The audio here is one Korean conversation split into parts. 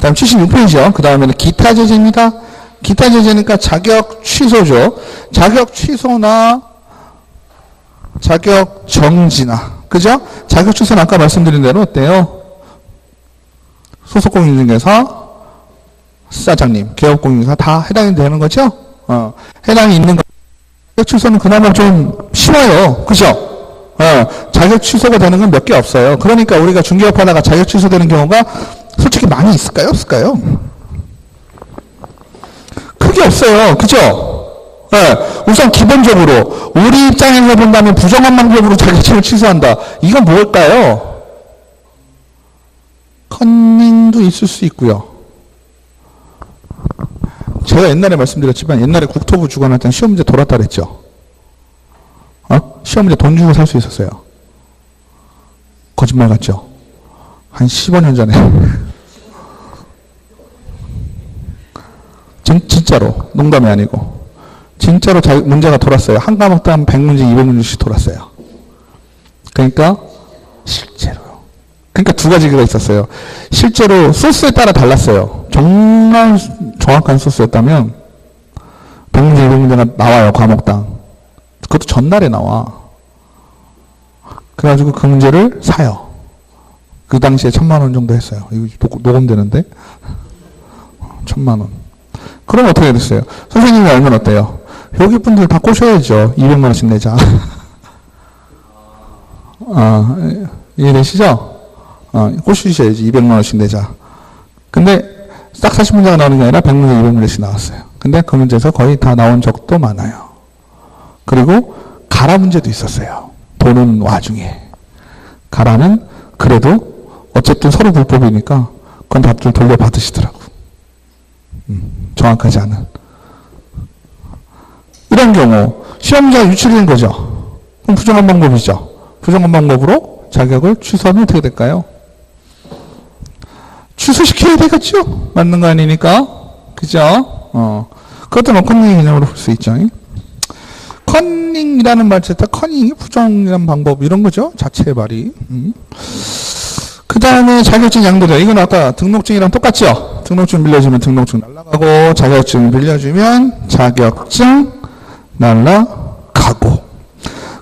다음 76페이지요. 그 다음에는 기타 제재입니다. 기타 제재니까 자격 취소죠. 자격 취소나 자격 정지나, 그죠? 자격 취소는 아까 말씀드린 대로 어때요? 소속 공인중개사, 사장님, 개업 공인중개사 다 해당이 되는 거죠? 해당이 있는 거. 자격 취소는 그나마 좀 쉬워요. 그죠? 자격 취소가 되는 건 몇 개 없어요. 그러니까 우리가 중개업 하다가 자격 취소되는 경우가 솔직히 많이 있을까요? 없을까요? 크게 없어요. 그죠? 우선 기본적으로 우리 입장에서 본다면 부정한 방법으로 자격증을 취소한다. 이건 뭘까요? 컨닝도 있을 수 있고요. 제가 옛날에 말씀드렸지만 옛날에 국토부 주관할 때는 시험 문제 돌았다 그랬죠. 시험 문제 돈 주고 살 수 있었어요. 거짓말 같죠? 한 15년 전에. 진짜로. 농담이 아니고. 진짜로 문제가 돌았어요. 한 과목당 100문제, 200문제씩 돌았어요. 그러니까, 실제로요. 그러니까 두 가지가 있었어요. 실제로 소스에 따라 달랐어요. 정말 정확한 소스였다면, 100문제, 200문제가 나와요, 과목당. 그것도 전날에 나와. 그래가지고 그 문제를 사요. 그 당시에 1000만원 정도 했어요. 이거 녹음되는데? 1000만원. 그럼 어떻게 됐어요? 선생님이 알면 어때요? 여기 분들 다 꼬셔야죠. 200만원씩 내자. 이해되시죠? 꼬시셔야지. 200만원씩 내자. 근데 딱 40문제가 나오는 게 아니라 100문제, 200문제씩 나왔어요. 근데 그 문제에서 거의 다 나온 적도 많아요. 그리고 가라 문제도 있었어요. 도는 와중에. 가라는 그래도 어쨌든 서로 불법이니까 그건 답들 돌려받으시더라고. 정확하지 않은. 이런 경우 시험자가 유출된 거죠. 그럼 부정한 방법이죠. 부정한 방법으로 자격을 취소하면 어떻게 될까요? 취소시켜야 되겠죠? 맞는 거 아니니까. 그죠? 그것도 뭐 컨닝 개념으로 볼 수 있죠. 컨닝이라는 말 자체, 커닝이 부정이라는 방법, 이런 거죠. 자체의 말이. 그 다음에 자격증 양도자. 이건 아까 등록증이랑 똑같죠? 등록증 빌려주면 등록증 날라가고, 자격증 빌려주면 자격증 날라가고.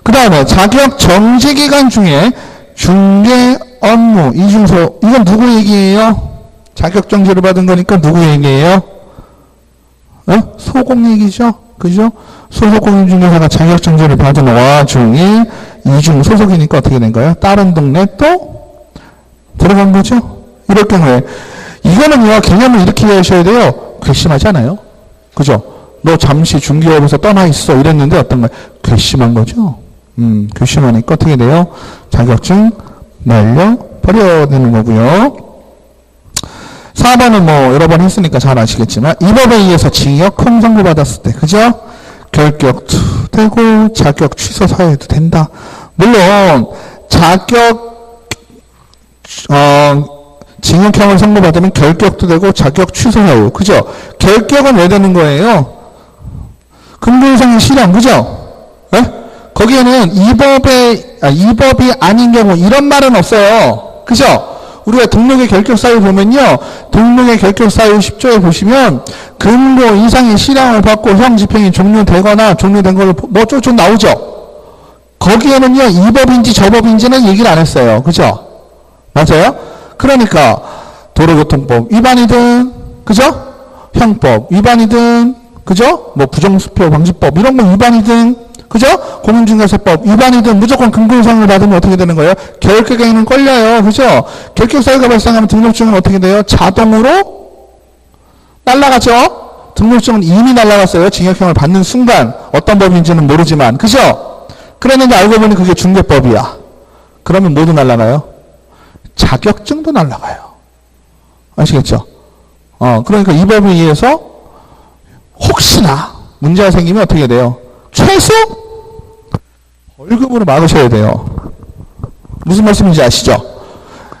그 다음에 자격 정지 기간 중에 중개 업무, 이중소. 이건 누구 얘기예요? 자격 정지를 받은 거니까 누구 얘기예요? 소공 얘기죠? 그죠? 소속공인중개사가 자격정지를 받은 와중에 이중 소속이니까 어떻게 된 거예요? 다른 동네 또 들어간 거죠? 이럴 경우에 이거는요, 개념을 이렇게 이해하셔야 돼요. 괘씸하지 않아요? 그죠? 너 잠시 중개업에서 떠나 있어 이랬는데 어떤 거예요? 괘씸한 거죠? 괘씸하니까 어떻게 돼요? 자격증 날려버려야 되는 거고요. 4번은 뭐 여러 번 했으니까 잘 아시겠지만 이 법에 의해서 징역형 선고받았을 때, 그죠? 결격도 되고 자격 취소 사유도 된다. 물론 징역형을 선고받으면 결격도 되고 자격 취소 사유, 그죠? 결격은 왜 되는 거예요? 근거이상의 실현, 그죠? 거기에는 이 법이 아닌 경우 이런 말은 없어요. 그죠? 우리가 등록의 결격사유 보면요. 등록의 결격사유 10조에 보시면 근거 이상의 실형을 받고 형 집행이 종료되거나 종료된 걸로 뭐 쫄쫄 나오죠. 거기에는요. 이 법인지 저 법인지는 얘기를 안 했어요. 그죠? 맞아요? 그러니까 도로교통법 위반이든, 그죠? 형법 위반이든, 그죠? 뭐 부정수표 방지법 이런 거 위반이든, 그죠? 공인중개사법 위반이든 무조건 근거이상을 받으면 어떻게 되는 거예요? 결격행위는 걸려요. 그죠? 결격사유가 발생하면 등록증은 어떻게 돼요? 자동으로 날아가죠? 등록증은 이미 날아갔어요. 징역형을 받는 순간. 어떤 법인지는 모르지만. 그죠? 그랬는데 알고 보니 그게 중개법이야. 그러면 모두 날아가요? 자격증도 날아가요. 아시겠죠? 그러니까 이 법에 의해서 혹시나 문제가 생기면 어떻게 돼요? 최소 벌금으로 막으셔야 돼요. 무슨 말씀인지 아시죠?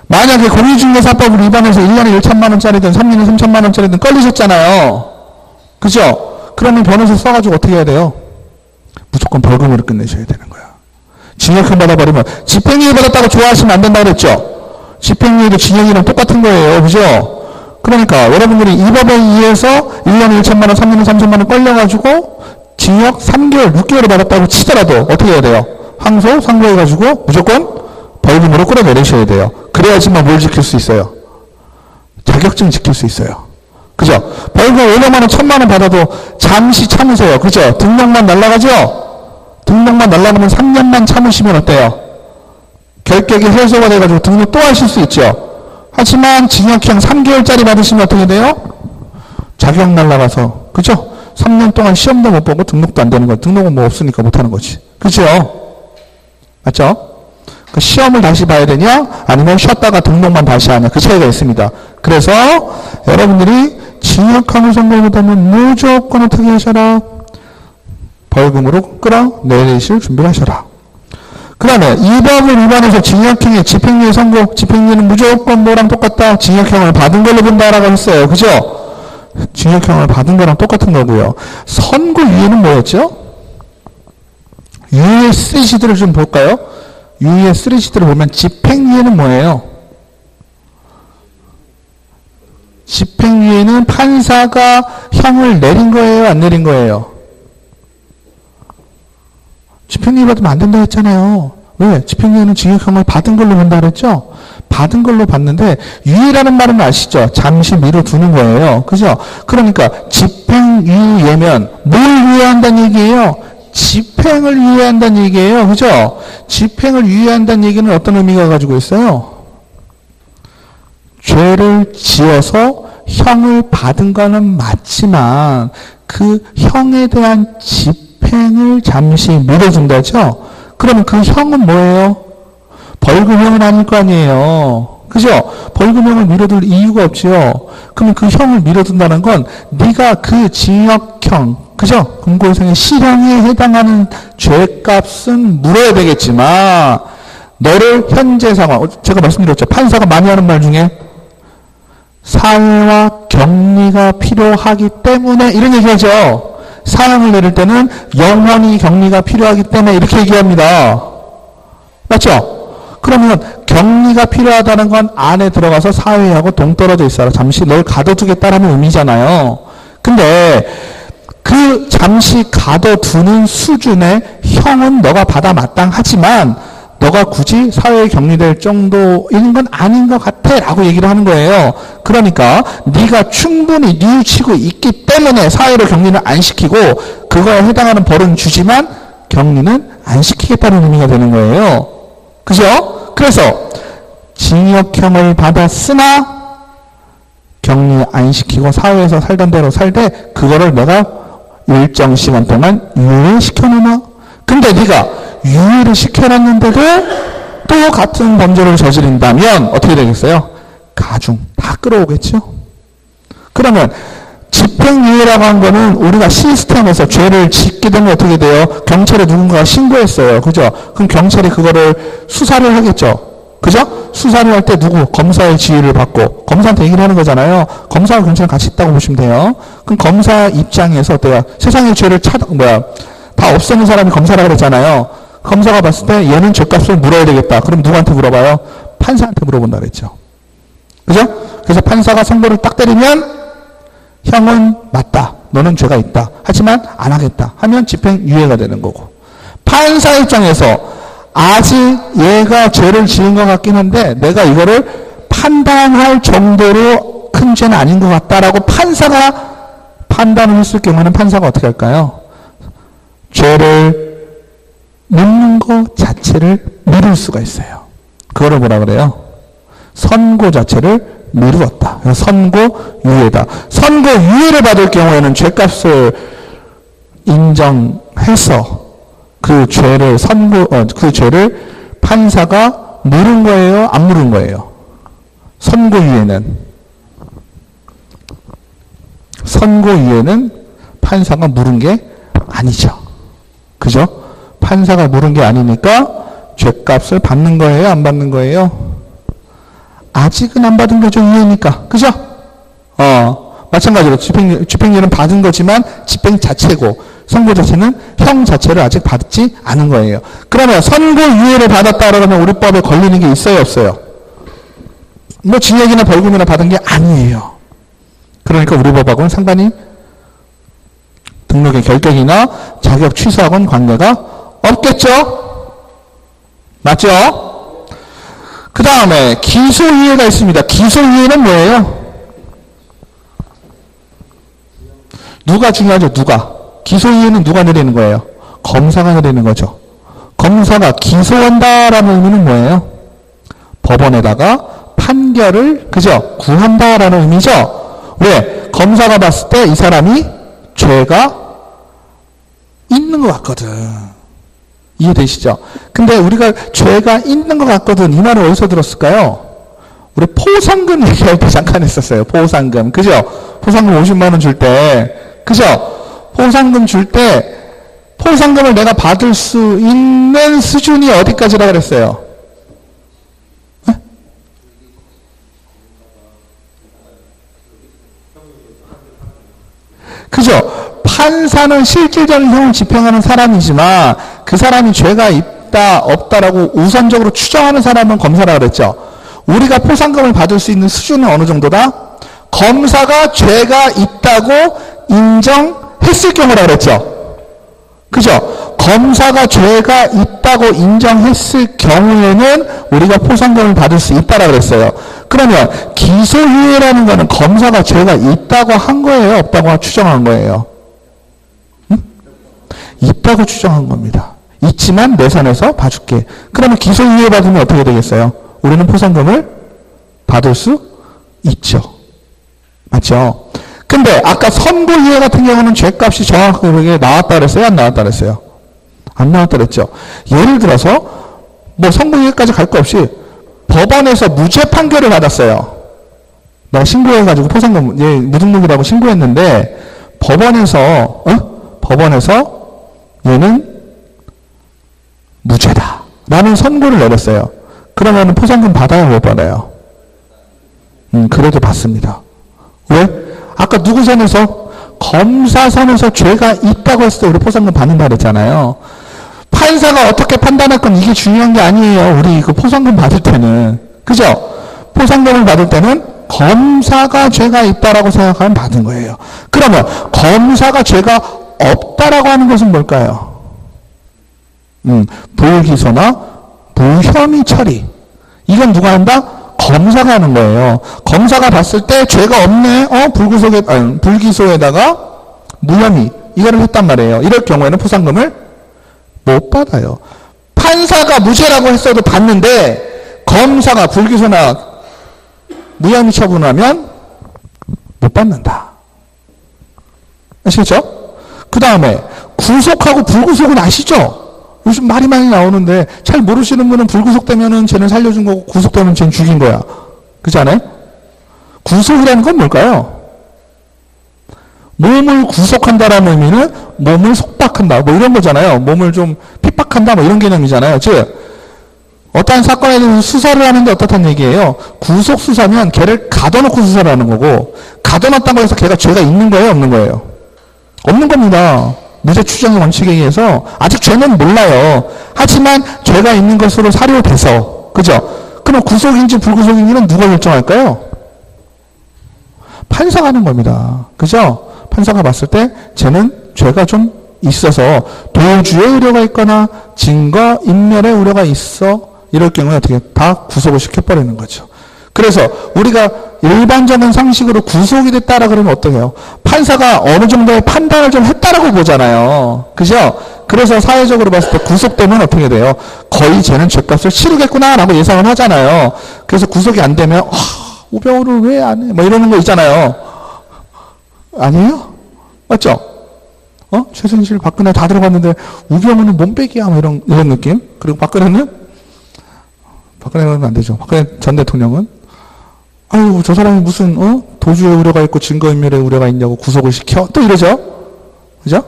만약에 공인중개사법을 위반해서 1년에 1천만원짜리든 3년에 3천만원짜리든 걸리셨잖아요. 그죠? 그러면 변호사 써가지고 어떻게 해야 돼요? 무조건 벌금으로 끝내셔야 되는 거야. 징역형 받아버리면, 집행유예 받았다고 좋아하시면 안 된다고 그랬죠? 집행유예도 징역이랑 똑같은 거예요. 그죠? 그러니까 여러분들이 이 법에 의해서 1년에 1천만 원, 3년에 3천만 원 걸려가지고 징역 3개월, 6개월을 받았다고 치더라도 어떻게 해야 돼요? 항소, 상고해가지고 무조건 벌금으로 끌어내리셔야 돼요. 그래야지만 뭘 지킬 수 있어요? 자격증 지킬 수 있어요. 그죠? 벌금 500만 원, 1000만 원 받아도 잠시 참으세요. 그죠? 등록만 날라가죠? 등록만 날라가면 3년만 참으시면 어때요? 결격이 해소가 돼가지고 등록 또 하실 수 있죠? 하지만 징역형 3개월짜리 받으시면 어떻게 돼요? 자격 날라가서, 그죠? 3년 동안 시험도 못 보고 등록도 안 되는 거예요. 등록은 뭐 없으니까 못 하는 거지. 그죠? 맞죠? 그 시험을 다시 봐야 되냐? 아니면 쉬었다가 등록만 다시 하냐? 그 차이가 있습니다. 그래서 여러분들이 징역형을 선고하다면 무조건 어떻게 하셔라? 벌금으로 끌어내리실 준비를 하셔라. 그 다음에 이 법을 위반해서 징역형의 집행유예 선고, 집행유예는 무조건 뭐랑 똑같다? 징역형을 받은 걸로 본다라고 했어요. 그죠? 징역형을 받은 거랑 똑같은 거고요. 선고유예는 뭐였죠? 유예 3시들을 좀 볼까요? 유예 3시들을 보면 집행유예는 뭐예요? 집행유예는 판사가 형을 내린 거예요? 안 내린 거예요? 집행유예 받으면 안 된다 했잖아요. 왜? 집행유예는 징역형을 받은 걸로 본다 그랬죠? 받은 걸로 봤는데 유예라는 말은 아시죠? 잠시 미뤄두는 거예요. 그죠? 그러니까 집행유예면 뭘 유예한다는 얘기예요? 집행을 유예한다는 얘기예요. 그죠? 집행을 유예한다는 얘기는 어떤 의미가 가지고 있어요? 죄를 지어서 형을 받은 거는 맞지만 그 형에 대한 집행을 잠시 미뤄준다죠? 그러면 그 형은 뭐예요? 벌금형은 아닐 거 아니에요. 그죠? 벌금형을 미뤄둘 이유가 없지요. 그러면 그 형을 미뤄둔다는 건 네가 그 징역형, 그죠? 금고이상의 실형에 해당하는 죄값은 물어야 되겠지만 너를 현재 상황, 제가 말씀드렸죠. 판사가 많이 하는 말 중에 사회와 격리가 필요하기 때문에 이런 얘기하죠. 사형을 내릴 때는 영원히 격리가 필요하기 때문에 이렇게 얘기합니다. 맞죠? 그러면 격리가 필요하다는 건 안에 들어가서 사회하고 동떨어져 있어라. 잠시 널 가둬두겠다라는 의미잖아요. 근데 그 잠시 가둬두는 수준의 형은 너가 받아 마땅하지만 너가 굳이 사회에 격리될 정도인 건 아닌 것 같아 라고 얘기를 하는 거예요. 그러니까 네가 충분히 뉘우치고 있기 때문에 사회로 격리를 안 시키고 그거에 해당하는 벌은 주지만 격리는 안 시키겠다는 의미가 되는 거예요. 그죠? 그래서 징역형을 받았으나 격리 안 시키고 사회에서 살던 대로 살되 그거를 내가 일정 시간 동안 유예시켜놓나? 근데 네가 유예를 시켜놨는데도 또 같은 범죄를 저지른다면 어떻게 되겠어요? 가중 다 끌어오겠죠? 그러면 집행유예라고 한 거는 우리가 시스템에서 죄를 짓게 되면 어떻게 돼요? 경찰에 누군가가 신고했어요. 그죠? 그럼 경찰이 그거를 수사를 하겠죠? 그죠? 수사를 할 때 누구? 검사의 지휘를 받고 검사한테 얘기를 하는 거잖아요. 검사와 경찰은 같이 있다고 보시면 돼요. 그럼 검사 입장에서 어때요? 세상의 죄를 다 없애는 사람이 검사라고 그랬잖아요. 검사가 봤을 때 얘는 죄값을 물어야 되겠다. 그럼 누구한테 물어봐요? 판사한테 물어본다 그랬죠. 그죠? 그래서 판사가 선고를 딱 때리면 형은 맞다. 너는 죄가 있다. 하지만 안 하겠다. 하면 집행유예가 되는 거고. 판사 입장에서 아직 얘가 죄를 지은 것 같긴 한데 내가 이거를 판단할 정도로 큰 죄는 아닌 것 같다라고 판사가 판단을 했을 경우에는 판사가 어떻게 할까요? 죄를 묻는 것 자체를 미룰 수가 있어요. 그거를 뭐라 그래요? 선고 자체를 미루었다. 선고유예다. 선고유예를 받을 경우에는 죄값을 인정해서 그 죄를 그 죄를 판사가 물은 거예요? 안 물은 거예요? 선고유예는 판사가 물은 게 아니죠. 그죠? 판사가 물은 게 아니니까 죄값을 받는 거예요? 안 받는 거예요? 아직은 안 받은 거죠. 유예니까. 그죠? 마찬가지로 집행유예는 받은 거지만 집행 자체고 선고 자체는 형 자체를 아직 받지 않은 거예요. 그러면 선고유예를 받았다 그러면 우리 법에 걸리는 게 있어요? 없어요? 뭐 징역이나 벌금이나 받은 게 아니에요. 그러니까 우리 법하고는 상관이 등록의 결격이나 자격 취소하고는 관계가 없겠죠? 맞죠? 그 다음에 기소유예가 있습니다. 기소유예는 뭐예요? 누가 중요하죠? 누가? 기소유예는 누가 내리는 거예요? 검사가 내리는 거죠. 검사가 기소한다라는 의미는 뭐예요? 법원에다가 판결을 그죠? 구한다라는 의미죠. 왜? 검사가 봤을 때 이 사람이 죄가 있는 것 같거든. 이해되시죠? 근데 우리가 죄가 있는 것 같거든 이 말을 어디서 들었을까요? 우리 포상금 얘기할 때 잠깐 했었어요. 포상금 그죠? 포상금 50만 원 줄 때 그죠? 포상금 줄 때 포상금을 내가 받을 수 있는 수준이 어디까지라 그랬어요? 네? 그죠? 판사는 실질적인 형을 집행하는 사람이지만 그 사람이 죄가 있다 없다라고 우선적으로 추정하는 사람은 검사라 그랬죠. 우리가 포상금을 받을 수 있는 수준은 어느 정도다? 검사가 죄가 있다고 인정했을 경우라 그랬죠. 그죠? 검사가 죄가 있다고 인정했을 경우에는 우리가 포상금을 받을 수 있다라 그랬어요. 그러면 기소유예라는 거는 검사가 죄가 있다고 한 거예요? 없다고 추정한 거예요? 응? 있다고 추정한 겁니다. 있지만 내 선에서 봐줄게. 그러면 기소유예 받으면 어떻게 되겠어요? 우리는 포상금을 받을 수 있죠. 맞죠? 근데 아까 선고유예 같은 경우는 죄값이 정확하게 나왔다 그랬어요? 안 나왔다 그랬어요? 안 나왔다 그랬죠. 예를 들어서 뭐 선고유예까지 갈 거 없이 법원에서 무죄 판결을 받았어요. 내가 신고해가지고 포상금 무등록이라고 신고했는데 법원에서 얘는 무죄다 라는 선고를 내렸어요. 그러면 포상금 받아요 못 받아요? 그래도 받습니다. 왜? 아까 누구 선에서? 검사 선에서 죄가 있다고 했을 때 우리 포상금 받는다 그랬잖아요. 판사가 어떻게 판단할 건 이게 중요한 게 아니에요. 우리 그 포상금 받을 때는. 그죠? 포상금을 받을 때는 검사가 죄가 있다라고 생각하면 받은 거예요. 그러면 검사가 죄가 없다라고 하는 것은 뭘까요? 불기소나 무혐의 처리. 이건 누가 한다? 검사가 하는 거예요. 검사가 봤을 때 죄가 없네. 불기소에다가 무혐의. 이거를 했단 말이에요. 이럴 경우에는 포상금을 못 받아요. 판사가 무죄라고 했어도 받는데 검사가 불기소나 무혐의 처분하면 못 받는다. 아시겠죠? 그 다음에 구속하고 불구속은 아시죠? 요즘 말이 많이 나오는데 잘 모르시는 분은 불구속되면은 쟤는 살려준 거고 구속되면 쟤는 죽인 거야. 그렇지 않아요? 구속이라는 건 뭘까요? 몸을 구속한다라는 의미는 몸을 속박한다 뭐 이런 거잖아요. 몸을 좀 핍박한다 뭐 이런 개념이잖아요. 즉 어떠한 사건에 대해서 수사를 하는데 어떻다는 얘기예요? 구속 수사면 걔를 가둬놓고 수사를 하는 거고 가둬놨다고 해서 걔가 죄가 있는 거예요 없는 거예요? 없는 겁니다. 무죄 추정의 원칙에 의해서 아직 죄는 몰라요. 하지만 죄가 있는 것으로 사료돼서 그죠? 그럼 구속인지 불구속인지는 누가 결정할까요? 판사가 하는 겁니다. 그죠? 판사가 봤을 때 쟤는 죄가 좀 있어서 도주의 우려가 있거나 증거 인멸의 우려가 있어 이럴 경우에 어떻게 다 구속을 시켜버리는 거죠. 그래서 우리가 일반적인 상식으로 구속이 됐다라 그러면 어떻게 해요? 판사가 어느 정도의 판단을 좀 했다라고 보잖아요. 그죠? 그래서 사회적으로 봤을 때 구속되면 어떻게 돼요? 거의 쟤는 죄값을 치르겠구나 라고 예상을 하잖아요. 그래서 구속이 안 되면 우병우를 왜 안 해? 뭐 이러는 거 있잖아요. 아니에요? 맞죠? 최순실, 박근혜 다 들어갔는데 우병우는 몸빼기야 뭐 이런 느낌? 그리고 박근혜는 안 되죠. 박근혜 전 대통령은 아유 저 사람이 무슨 도주의 우려가 있고 증거인멸의 우려가 있냐고 구속을 시켜 또 이러죠. 그죠?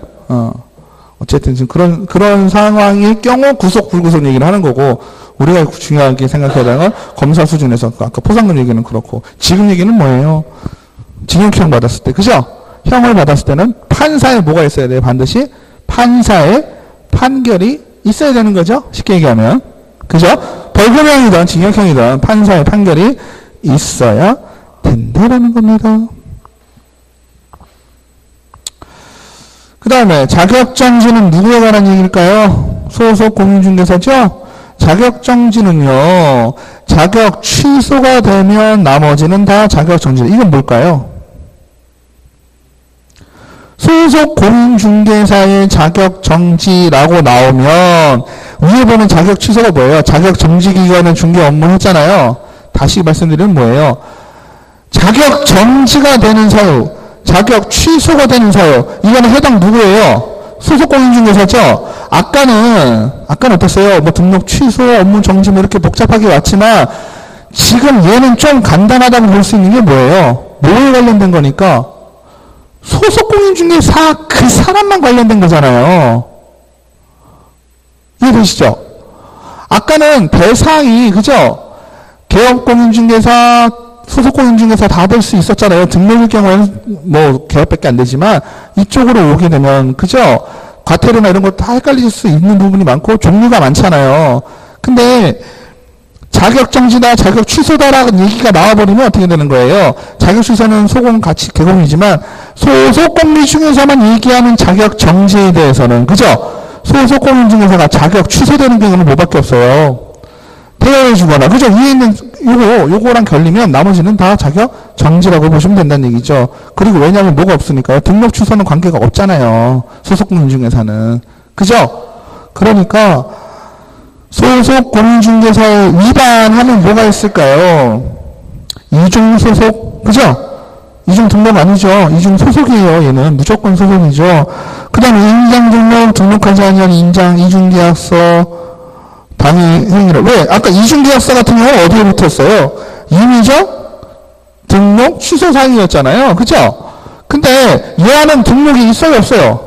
어쨌든 지금 그런 상황일 경우 구속 불구속 얘기를 하는 거고 우리가 중요하게 생각해야 되는 건 검사 수준에서 아까 포상금 얘기는 그렇고 지금 얘기는 뭐예요? 징역형 받았을 때 그죠? 형을 받았을 때는 판사에 뭐가 있어야 돼요? 반드시 판사의 판결이 있어야 되는 거죠. 쉽게 얘기하면 그죠? 벌금형이든 징역형이든 판사의 판결이 있어야 된다라는 겁니다. 그 다음에 자격정지는 누구에 관한 얘기일까요? 소속 공인중개사죠? 자격정지는요, 자격 취소가 되면 나머지는 다 자격정지. 이건 뭘까요? 소속 공인중개사의 자격정지라고 나오면 위에 보는 자격 취소가 뭐예요? 자격정지 기간에 중개 업무 했잖아요. 다시 말씀드리면 뭐예요? 자격정지가 되는 사유, 자격 취소가 되는 사유, 이거는 해당 누구예요? 소속 공인중개사죠? 아까는 어땠어요? 뭐 등록 취소, 업무 정지 뭐 이렇게 복잡하게 왔지만 지금 얘는 좀 간단하다고 볼 수 있는 게 뭐예요? 뭐에 관련된 거니까? 소속 공인중개사 그 사람만 관련된 거잖아요. 이해되시죠? 아까는 대상이, 그죠? 개업공인중개사, 소속공인중개사 다 될 수 있었잖아요. 등록일 경우에는 뭐 개업밖에 안 되지만 이쪽으로 오게 되면, 그죠? 과태료나 이런 거 다 헷갈릴 수 있는 부분이 많고 종류가 많잖아요. 근데 자격정지다, 자격 취소다라는 얘기가 나와버리면 어떻게 되는 거예요? 자격 취소는 소공 같이 개공이지만 소속공인중개사만 얘기하는 자격정지에 대해서는, 그죠? 소속공인중개사가 자격 취소되는 경우는 뭐밖에 없어요? 대여해주거나, 그죠? 위에 있는 요거랑 결리면 나머지는 다 자격 정지라고 보시면 된다는 얘기죠. 그리고 왜냐하면 뭐가 없으니까요. 등록 취소는 관계가 없잖아요. 소속공인중개사는. 그죠? 그러니까 소속공인중개사에 위반하면 뭐가 있을까요? 이중소속, 그죠? 이중 등록 아니죠. 이중 소속이에요. 얘는 무조건 소속이죠. 그 다음에 인장 등록, 등록하지 아니한 인장, 이중계약서, 당의 행위를. 왜? 아까 이중계약서 같은 경우 어디에 붙었어요? 임의적 등록 취소 사항이었잖아요. 그죠? 근데 얘는 등록이 있어요? 없어요?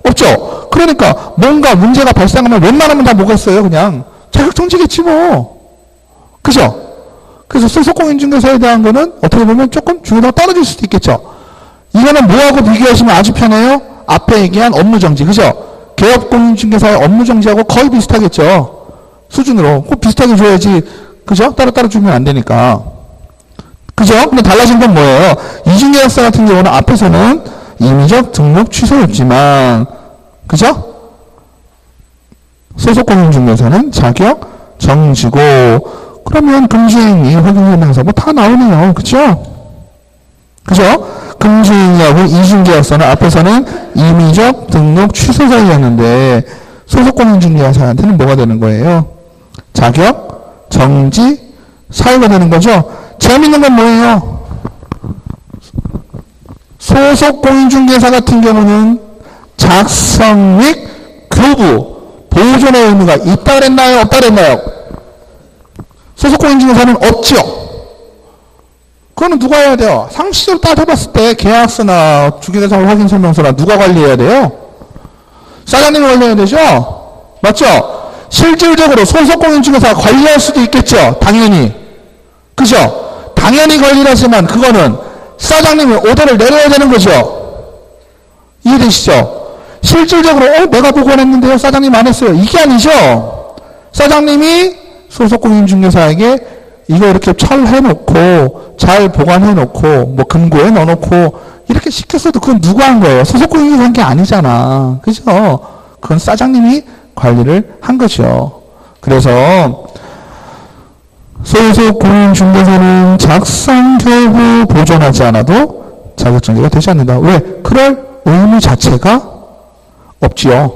없죠? 그러니까 뭔가 문제가 발생하면 웬만하면 다 뭐가 있어요? 그냥 자격정지겠지 뭐. 그죠? 그래서 소속공인중개사에 대한 거는 어떻게 보면 조금 중요도가 떨어질 수도 있겠죠. 이거는 뭐하고 비교하시면 아주 편해요? 앞에 얘기한 업무정지. 그죠? 개업공인중개사의 업무정지하고 거의 비슷하겠죠. 수준으로. 꼭 비슷하게 줘야지. 그죠? 따로따로 주면 안 되니까. 그죠? 근데 달라진 건 뭐예요? 이중계약서 같은 경우는 앞에서는 임의적 등록 취소였지만, 그죠? 소속공인중개사는 자격 정지고, 그러면 금지행위, 허용해명사 뭐 다 나오네요. 그죠? 그죠? 금지행위하고 이중계약서는 앞에서는 임의적 등록 취소 사유였는데, 소속공인중개사한테는 뭐가 되는 거예요? 자격 정지 사유가 되는 거죠. 재밌는 건 뭐예요? 소속공인중개사 같은 경우는 작성 및 교부, 보존의 의무가 있다 그랬나요? 없다 그랬나요? 소속공인중개사는 없죠. 그거는 누가 해야 돼요? 상식적으로 따져봤을 때 계약서나 주기계산 확인설명서나 누가 관리해야 돼요? 사장님이 관리해야 되죠? 맞죠? 실질적으로 소속공인중개사가 관리할 수도 있겠죠? 당연히. 그죠? 당연히 관리를 하지만 그거는 사장님이 오더를 내려야 되는 거죠? 이해되시죠? 실질적으로 내가 보관했는데요? 사장님 안 했어요. 이게 아니죠? 사장님이 소속공인중개사에게 이거 이렇게 철해놓고 잘 보관해놓고 뭐 금고에 넣어놓고 이렇게 시켰어도 그건 누가 한 거예요? 소속공인이 한 게 아니잖아. 그죠? 그건 사장님이 관리를 한 거죠. 그래서 소속공인중개사는 작성, 교부, 보존하지 않아도 자격정지가 되지 않는다. 왜? 그럴 의무 자체가 없지요.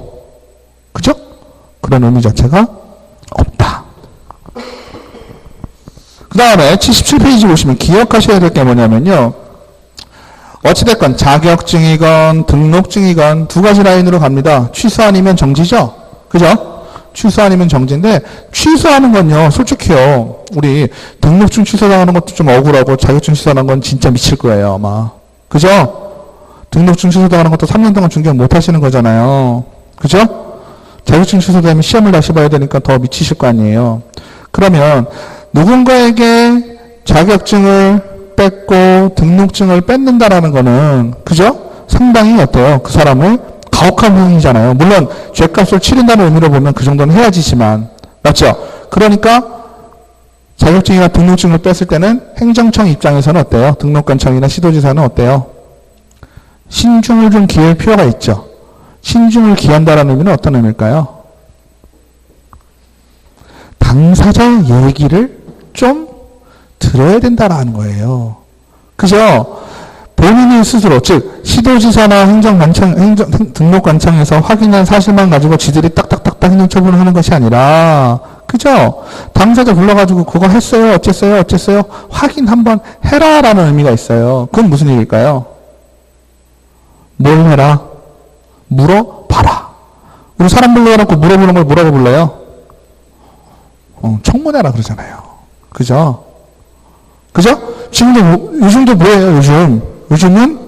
그죠? 그런 의무 자체가 없다. 그 다음에 77페이지 보시면 기억하셔야 될 게 뭐냐면요. 어찌됐건 자격증이건 등록증이건 두 가지 라인으로 갑니다. 취소 아니면 정지죠? 그죠? 취소 아니면 정지인데 취소하는 건요. 솔직히요. 우리 등록증 취소당하는 것도 좀 억울하고 자격증 취소하는 건 진짜 미칠 거예요. 아마. 그죠? 등록증 취소당하는 것도 3년 동안 중개 못 하시는 거잖아요. 그죠? 자격증 취소되면 시험을 다시 봐야 되니까 더 미치실 거 아니에요. 그러면 누군가에게 자격증을 뺏고 등록증을 뺏는다라는 거는 그죠? 상당히 어때요? 그 사람을 가혹한 행위잖아요. 물론 죗값을 치른다는 의미로 보면 그 정도는 해야지만 맞죠? 그러니까 자격증이나 등록증을 뺐을 때는 행정청 입장에서는 어때요? 등록관청이나 시도지사는 어때요? 신중을 좀 기할 필요가 있죠. 신중을 기한다라는 의미는 어떤 의미일까요? 당사자 얘기를 좀 들어야 된다라는 거예요. 그죠? 본인이 스스로, 즉 시도지사나 등록관청에서 확인한 사실만 가지고 지들이 딱딱딱딱 행정처분을 하는 것이 아니라, 그죠? 당사자 불러가지고 그거 했어요, 어쨌어요 확인 한번 해라라는 의미가 있어요. 그건 무슨 얘기일까요? 뭘 해라? 물어봐라. 우리 사람 불러놓고 물어보는 걸 뭐라고 불러요? 청문회라 그러잖아요. 그죠? 지금도 요즘도 뭐예요? 요즘은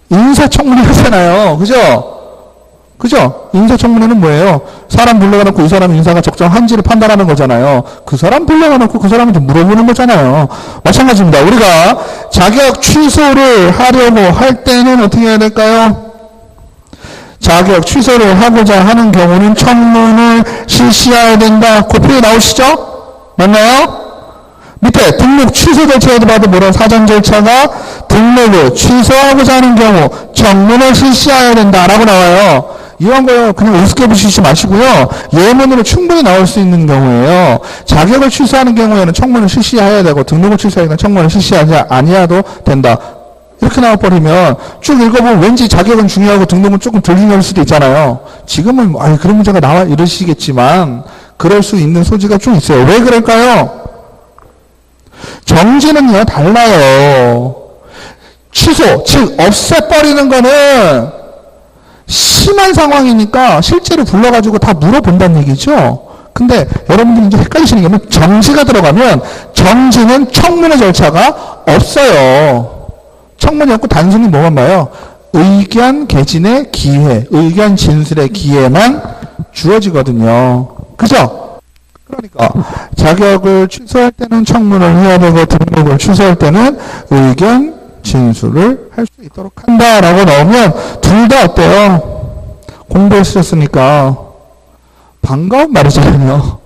인사청문회 하잖아요. 그죠? 인사청문회는 뭐예요? 사람 불러놓고 이 사람 인사가 적정한지를 판단하는 거잖아요. 그 사람 불러놓고 그 사람한테 물어보는 거잖아요. 마찬가지입니다. 우리가 자격 취소를 하려고 할 때는 어떻게 해야 될까요? 자격 취소를 하고자 하는 경우는 청문을 실시해야 된다. 그 표에 나오시죠? 맞나요? 밑에 등록 취소 절차에도 봐도 뭐라 사전 절차가 등록을 취소하고자 하는 경우 청문을 실시해야 된다라고 나와요. 이런 거 그냥 우습게 보시지 마시고요. 예문으로 충분히 나올 수 있는 경우에요. 자격을 취소하는 경우에는 청문을 실시해야 되고 등록을 취소해야 되는 청문을 실시하지 아니어도 된다. 이렇게 나와버리면 쭉 읽어보면 왠지 자격은 중요하고 등록은 조금 덜 중요할 수도 있잖아요. 지금은 그런 문제가 나와 이러시겠지만 그럴 수 있는 소지가 좀 있어요. 왜 그럴까요? 정지는요 달라요. 취소, 즉 없애버리는 거는 심한 상황이니까 실제로 불러가지고 다 물어본다는 얘기죠. 근데 여러분들이 이제 헷갈리시는 게 뭐냐면 정지가 들어가면 정지는 청문회 절차가 없어요. 청문이 없고 단순히 뭐만 봐요? 의견 개진의 기회, 의견 진술의 기회만 주어지거든요. 그죠? 그러니까 자격을 취소할 때는 청문을 해야 되고 등록을 취소할 때는 의견 진술을 할 수 있도록 한다라고 나오면 둘 다 어때요? 공부했었으니까 반가운 말이잖아요.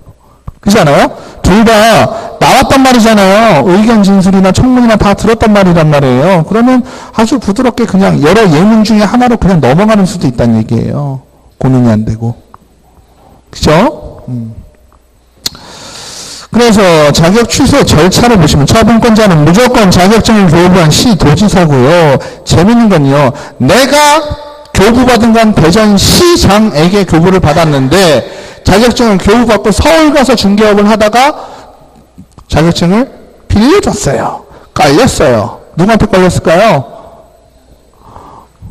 그렇지 않아요? 둘 다 나왔단 말이잖아요. 의견 진술이나 청문이나 다 들었단 말이란 말이에요. 그러면 아주 부드럽게 그냥 여러 예문 중에 하나로 그냥 넘어가는 수도 있다는 얘기예요. 고민이 안 되고. 그죠? 그래서 자격 취소 절차를 보시면 처분권자는 무조건 자격증을 교부한 시도지사고요. 재밌는 건요. 내가 교부받은 건 대전시장에게 교부를 받았는데 자격증을 교부받고 서울 가서 중개업을 하다가 자격증을 빌려줬어요. 깔렸어요. 누구한테 걸렸을까요?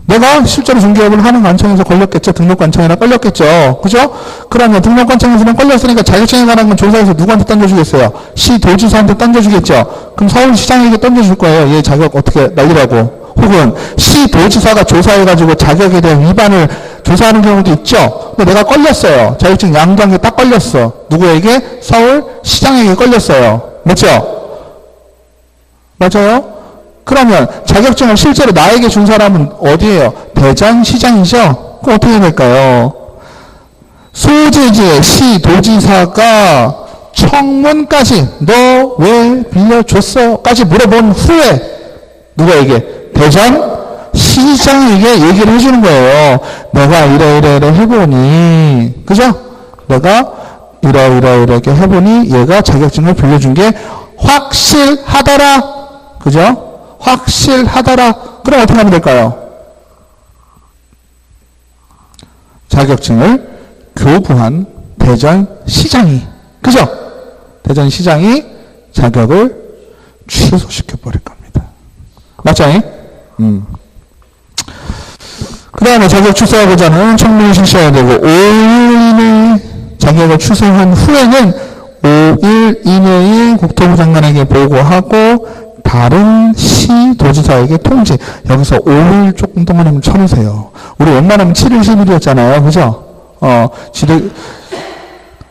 내가 실제로 중개업을 하는 관청에서 걸렸겠죠. 등록관청이나 걸렸겠죠. 그죠? 그러면 등록관청에서는 걸렸으니까 자격증에 관한 건 조사해서 누구한테 던져주겠어요? 시도지사한테 던져주겠죠. 그럼 서울시장에게 던져줄 거예요. 얘 자격 어떻게 날리라고. 혹은 시도지사가 조사해가지고 자격에 대한 위반을 조사하는 경우도 있죠. 근데 내가 걸렸어요. 자격증 양도한 게 딱 걸렸어. 누구에게? 서울시장에게 걸렸어요. 맞죠? 맞아요? 그러면 자격증을 실제로 나에게 준 사람은 어디예요? 대전시장이죠? 그럼 어떻게 해야 될까요? 소재지의 시도지사가 청문까지 너 왜 빌려줬어? 까지 물어본 후에 누구에게? 대전시장에게 얘기를 해주는 거예요. 내가 이래 해보니 그죠? 내가 이렇게 해보니 얘가 자격증을 빌려준 게 확실하더라. 그죠? 확실하더라. 그럼 어떻게 하면 될까요? 자격증을 교부한 대전시장이, 그죠? 대전시장이 자격을 취소시켜버릴 겁니다. 맞죠? 그 다음에 자격 취소하고자 하는 청문을 실시해야 되고 5일 이내에 자격을 취소한 후에는 5일 이내에 국토부 장관에게 보고하고 다른 시도지사에게 통지. 여기서 5일 조금 동안이면 쳐놓으세요. 우리 웬만하면 7일, 10일이었잖아요. 그죠?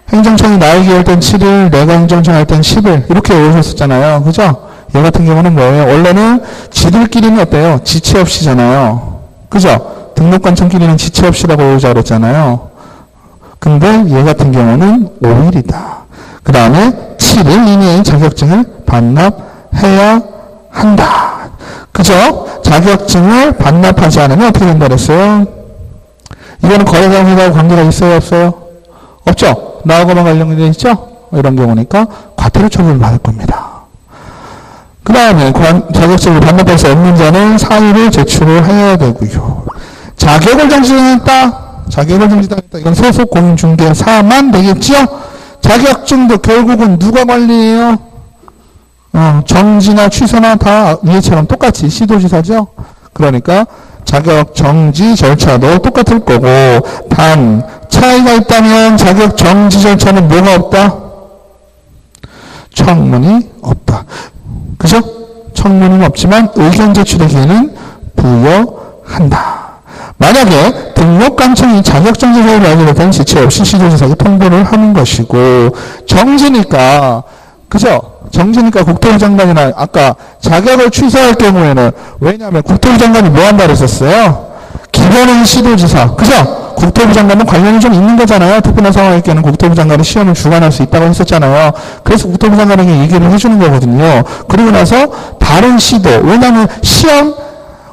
행정청이 나에게 할 땐 7일, 내가 행정청 할 땐 10일. 이렇게 오셨었잖아요. 그죠? 얘 같은 경우는 뭐예요? 원래는 지들끼리는 어때요? 지체 없이잖아요. 그죠? 등록관청끼리는 지체 없이라고 오자 그랬잖아요. 근데 얘 같은 경우는 5일이다. 그 다음에 7일 이내에 자격증을 반납해야 한다. 그죠? 자격증을 반납하지 않으면 어떻게 된다 그랬어요? 이거는 거래사무소하고 관계가 있어요, 없어요? 없죠? 나하고만 관련되어 있죠? 이런 경우니까 과태료 처분을 받을 겁니다. 그 다음에 자격증을 반납해서 없는 자는 사유를 제출을 해야 되고요. 자격을 정지당했다. 자격을 정지당했다. 이건 소속 공인중개사만 되겠죠? 자격증도 결국은 누가 관리해요? 정지나 취소나 다 위에처럼 똑같이 시도지사죠? 그러니까 자격 정지 절차도 똑같을 거고, 단 차이가 있다면 자격 정지 절차는 뭐가 없다? 청문이 없다. 그죠? 청문은 없지만 의견 제출의 기회는 부여한다. 만약에 등록관청이 자격정지 사유를 알게 됐다면 지체 없이 시도지사에게 통보를 하는 것이고, 정지니까, 그죠? 정지니까 국토부 장관이나 아까 자격을 취소할 경우에는, 왜냐하면 국토부 장관이 뭐 한다 그랬었어요? 기본은 시도지사. 그죠? 국토부 장관은 관련이 좀 있는 거잖아요. 특별한 상황일 때는 국토부 장관이 시험을 주관할 수 있다고 했었잖아요. 그래서 국토부 장관에게 얘기를 해주는 거거든요. 그리고 나서 다른 시도, 왜냐하면 시험,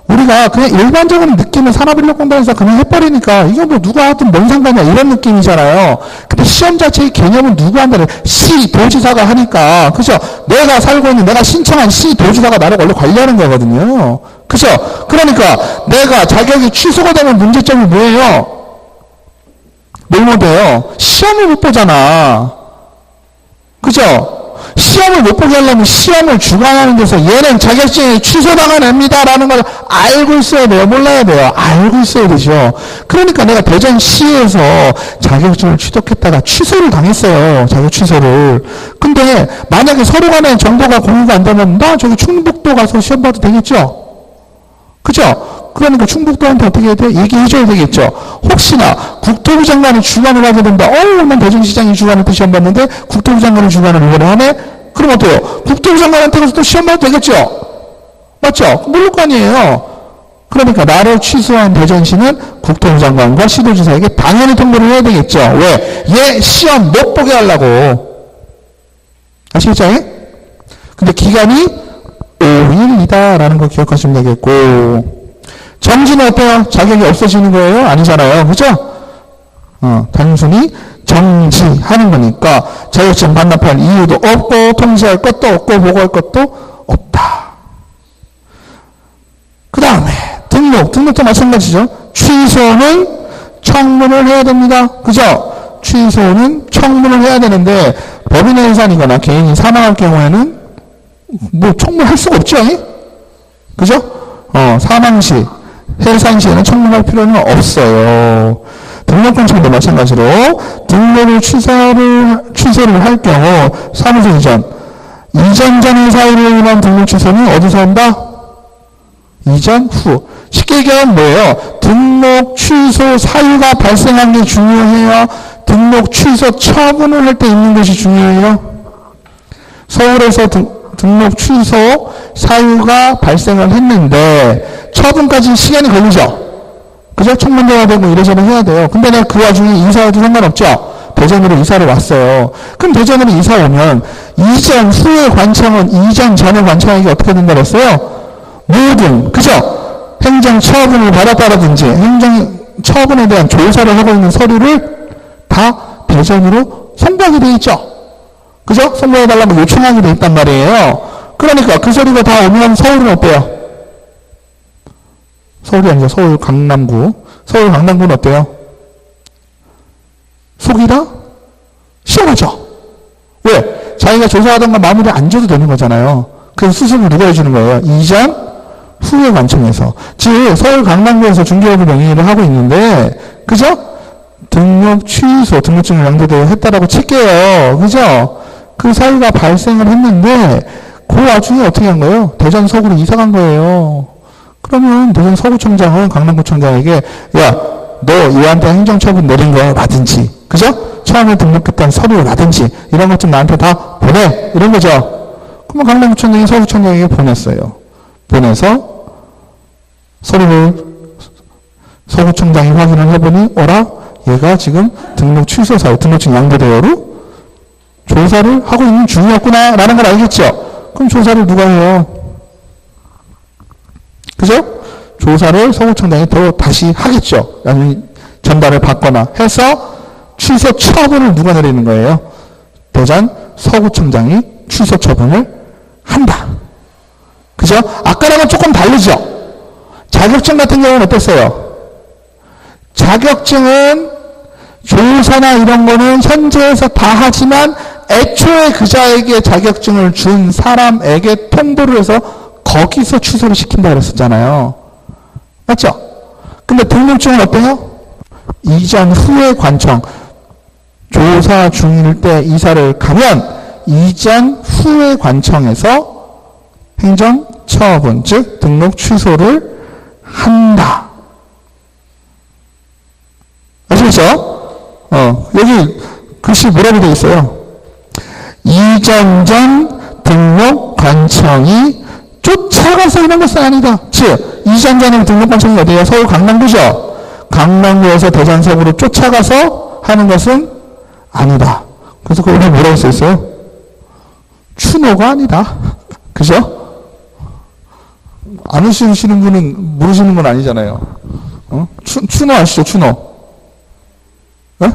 우리가 그냥 일반적으로 느끼는 산업인력공단에서 그냥 해버리니까 이게 뭐 누가 하든 뭔 상관이야 이런 느낌이잖아요. 근데 시험 자체의 개념은 누가 한다는 시도지사가 하니까, 그죠? 내가 살고 있는, 내가 신청한 시도지사가 나를 원래 관리하는 거거든요. 그죠? 그러니까 내가 자격이 취소가 되면 문제점이 뭐예요? 뭘 못해요? 시험을 못 보잖아. 그죠? 시험을 못 보게 하려면 시험을 주관하는 데서 얘는 자격증이 취소당한 애입니다라는 걸 알고 있어야 돼요? 몰라야 돼요? 알고 있어야 되죠. 그러니까 내가 대전시에서 자격증을 취득했다가 취소를 당했어요. 자격 취소를. 근데 만약에 서로 간에 정보가 공유가 안 되면 나 저기 충북도 가서 시험 봐도 되겠죠? 그죠? 그러니까 충북도한테 어떻게 해야 돼? 얘기해줘야 되겠죠. 혹시나 국토부 장관이 주관을 하게 된다. 난 대전시장이 주관한테 시험 봤는데 국토부 장관이 주관을 이번에 하네? 그럼 어때요? 국토부 장관한테 가서 또 시험 봐도 되겠죠? 맞죠? 모를 거 아니에요. 그러니까 나를 취소한 대전시는 국토부 장관과 시도지사에게 당연히 통보를 해야 되겠죠. 왜? 얘 시험 못 보게 하려고. 아시겠죠? 근데 기간이 5일이다라는 거 기억하시면 되겠고, 정지는 어때요? 자격이 없어지는 거예요? 아니잖아요. 그죠? 단순히 정지하는 거니까 자격증 반납할 이유도 없고 통지할 것도 없고 보고할 것도 없다. 그 다음에 등록도 마찬가지죠. 취소는 청문을 해야 됩니다. 그죠? 취소는 청문을 해야 되는데 법인의 해산이거나 개인이 사망할 경우에는 뭐 청문할 수가 없죠. 그죠? 사망시 해산 시에는 청문할 필요는 없어요. 등록관청도 마찬가지로 등록을 취소를 할 경우 사무소 이전 전의 사유로 인한 등록 취소는 어디서 한다? 이전 후. 쉽게 얘기하면 뭐예요? 등록 취소 사유가 발생한 게 중요해요? 등록 취소 처분을 할 때 있는 것이 중요해요? 서울에서 등록 취소 사유가 발생을 했는데 처분까지 시간이 걸리죠. 그죠? 청문회가 되고 이래저래 해야 돼요. 근데 내가 그 와중에 이사해도 상관없죠. 대전으로 이사를 왔어요. 그럼 대전으로 이사 오면 이전 후의 관청은 이전 전의 관청에게 어떻게 된다 그랬어요? 모든, 그죠? 행정 처분을 받았다라든지 행정 처분에 대한 조사를 하고 있는 서류를 다 대전으로 송부하게 돼 있죠. 그죠? 송부해달라고 요청하게 돼 있단 말이에요. 그러니까 그 서류가 다 오면 서울은 어때요? 서울이 아니죠. 서울 강남구. 서울 강남구는 어때요? 속이다? 시원하죠? 왜? 자기가 조사하던 건 마무리 안 줘도 되는 거잖아요. 그래서 수습을 누가 해주는 거예요? 이전 후의 관청에서. 즉 서울 강남구에서 중개업을 명의를 하고 있는데, 그죠? 등록 취소, 등록증을 양도되어 했다라고 칠게요. 그죠? 그 사유가 발생을 했는데 그 와중에 어떻게 한 거예요? 대전 서구로 이사 간 거예요. 그러면 대전 서구청장은 강남구청장에게 야, 너 얘한테 행정처분 내린 거라든지, 그죠? 처음에 등록했던 서류라든지 이런 것 좀 나한테 다 보내, 이런 거죠. 그러면 강남구청장이 서구청장에게 보냈어요. 보내서 서류를 서구청장이 확인을 해보니 어라? 얘가 지금 등록 취소 사유, 등록증 양도 대여로 조사를 하고 있는 중이었구나 라는 걸 알겠죠. 그럼 조사를 누가 해요? 그죠? 조사를 서구청장이 더 다시 하겠죠. 아니 전달을 받거나 해서 취소 처분을 누가 내리는 거예요? 대전 서구청장이 취소 처분을 한다. 그죠? 아까랑은 조금 다르죠? 자격증 같은 경우는 어땠어요? 자격증은 조사나 이런 거는 현재에서 다 하지만 애초에 그자에게 자격증을 준 사람에게 통보를 해서 거기서 취소를 시킨다 그랬었잖아요. 맞죠? 근데 등록증은 어때요? 이전 후에 관청, 조사 중일 때 이사를 가면 이전 후에 관청에서 행정처분, 즉 등록 취소를 한다. 아시겠죠? 여기 글씨 뭐라고 되어 있어요? 이전 전 등록 관청이 쫓아가서 하는 것은 아니다. 즉 이전 전은 등록 관청이 어디예요? 서울 강남구죠. 강남구에서 대전 서구로 쫓아가서 하는 것은 아니다. 그래서 거기 뭐라고 써 있어요? 추노가 아니다. 그죠? 안 오시는 분은 모르시는 건 아니잖아요. 추노 아시죠? 추노. 네?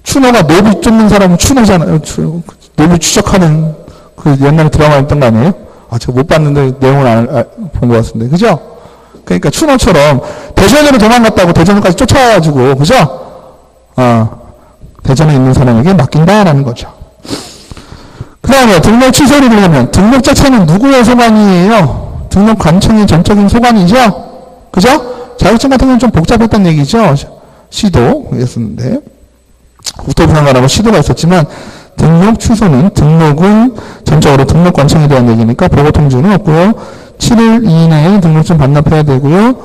추노가 노비 쫓는 사람은 추노잖아요. 노비 추적하는 그 옛날에 드라마 했던 거 아니에요? 제가 못 봤는데 내용을 본 것 같은데. 그죠? 그러니까 추노처럼 대전으로 도망갔다고 대전까지 쫓아와가지고, 그죠? 대전에 있는 사람에게 맡긴다라는 거죠. 그 다음에 등록 취소를 하면 등록 자체는 누구의 소관이에요? 등록 관청의 전적인 소관이죠? 그죠? 자격증 같은 경우는 좀 복잡했던 얘기죠? 시도였었는데 국토부상관하고 시도가 있었지만 등록 취소는 등록은 전적으로 등록 관청에 대한 얘기니까 보고 통지는 없고요. 7일 이내에 등록증 반납해야 되고요.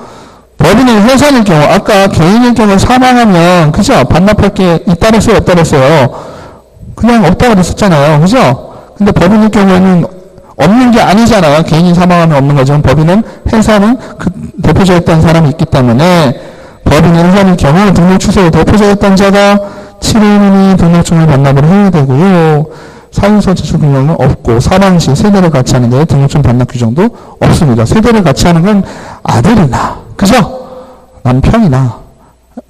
법인의 회사일 경우 아까 개인일 경우 사망하면 그죠? 반납할 게 있다 그랬어요? 없다 그랬어요? 그냥 없다고 그랬었잖아요. 그죠? 근데 법인일 경우에는 없는 게 아니잖아요. 개인이 사망하면 없는 거지만 법인은 회사는 그 대표자였던 사람이 있기 때문에 법인의 회사일 경우 등록 취소에 대표자였던 자가 7일 이내 등록증을 반납을 해야 되고요. 사유서 제출 등록은 없고 사망 시 세대를 같이 하는 게 등록증 반납 규정도 없습니다. 세대를 같이 하는 건 아들이나 그죠? 남편이나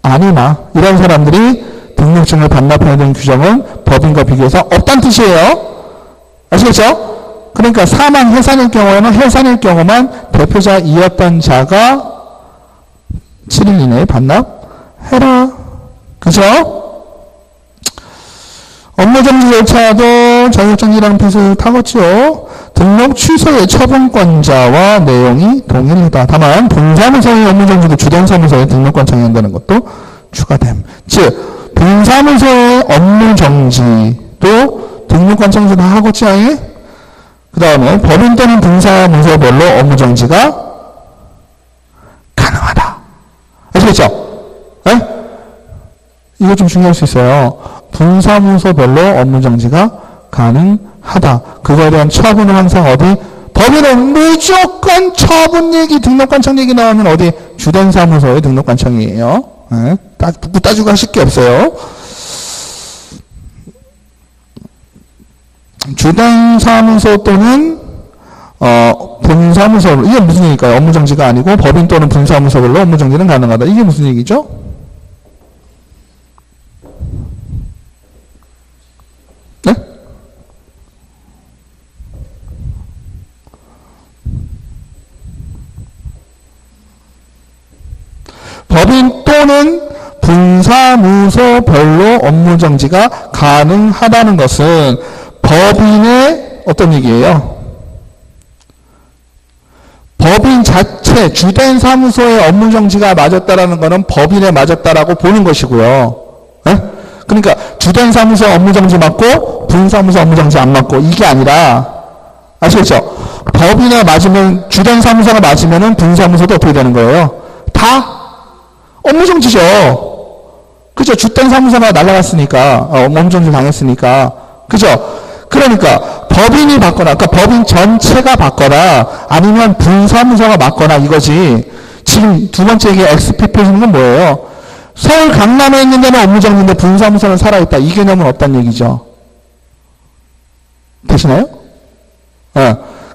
아내나 이런 사람들이 등록증을 반납해야 되는 규정은 법인과 비교해서 없다는 뜻이에요. 아시겠죠? 그러니까 사망 해산일 경우에는 해산일 경우만 대표자이었던 자가 7일 이내에 반납해라. 그죠? 업무정지 절차도 자격정지랑 비슷하겠죠. 등록 취소의 처분권자와 내용이 동일하다. 다만 본사무소의 업무정지도 주된 사무소에 등록관청이 한다는 것도 추가됨. 즉 본사무소의 업무정지도 등록관청에서 다 하겠지 아예? 그 다음에 법인 또는 분사무소별로 업무정지가 가능하다. 아시겠죠? 네? 이거 좀 중요할 수 있어요. 분사무소별로 업무정지가 가능하다. 그거에 대한 처분은 항상 어디? 법인은 무조건 처분 얘기, 등록관청 얘기 나오면 어디? 주된 사무소의 등록관청이에요. 네? 붙고 따지고 하실 게 없어요. 주된 사무소 또는 분사무소, 이게 무슨 얘기일까요? 업무정지가 아니고 법인 또는 분사무소별로 업무정지는 가능하다. 이게 무슨 얘기죠? 네? 법인 또는 분사무소별로 업무정지가 가능하다는 것은 법인의 어떤 얘기예요? 법인 자체, 주된 사무소의 업무정지가 맞았다라는 것은 법인에 맞았다라고 보는 것이고요. 네? 그러니까 주된 사무소 업무정지 맞고 분사무소 업무정지 안 맞고 이게 아니라 아시겠죠? 법인에 맞으면 주된 사무소가 맞으면은 분사무소도 어떻게 되는 거예요? 다 업무정지죠. 그죠? 주된 사무소가 날아갔으니까 업무정지 당했으니까 그죠? 그러니까 법인이 받거나 그러니까 법인 전체가 받거나 아니면 분사무소가 맞거나 이거지. 지금 두 번째 얘기 XPP에서는 건 뭐예요? 서울 강남에 있는 데는 업무정지인데 분사무소는 살아있다. 이 개념은 없다는 얘기죠. 되시나요?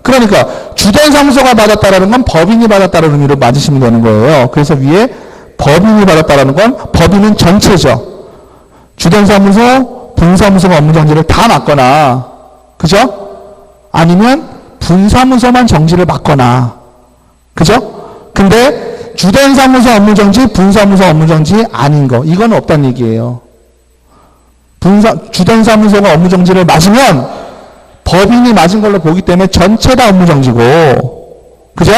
그러니까 주된 사무소가 받았다라는 건 법인이 받았다는 의미로 맞으시면 되는 거예요. 그래서 위에 법인이 받았다라는 건 법인은 전체죠. 주된 사무소, 분사무소가 업무 정지를 다 막거나, 그죠? 아니면 분사무소만 정지를 막거나, 그죠? 근데 주된 사무소 업무 정지, 분사무소 업무 정지 아닌 거, 이건 없다는 얘기예요. 주된 사무소가 업무 정지를 맞으면 법인이 맞은 걸로 보기 때문에 전체 다 업무 정지고, 그죠?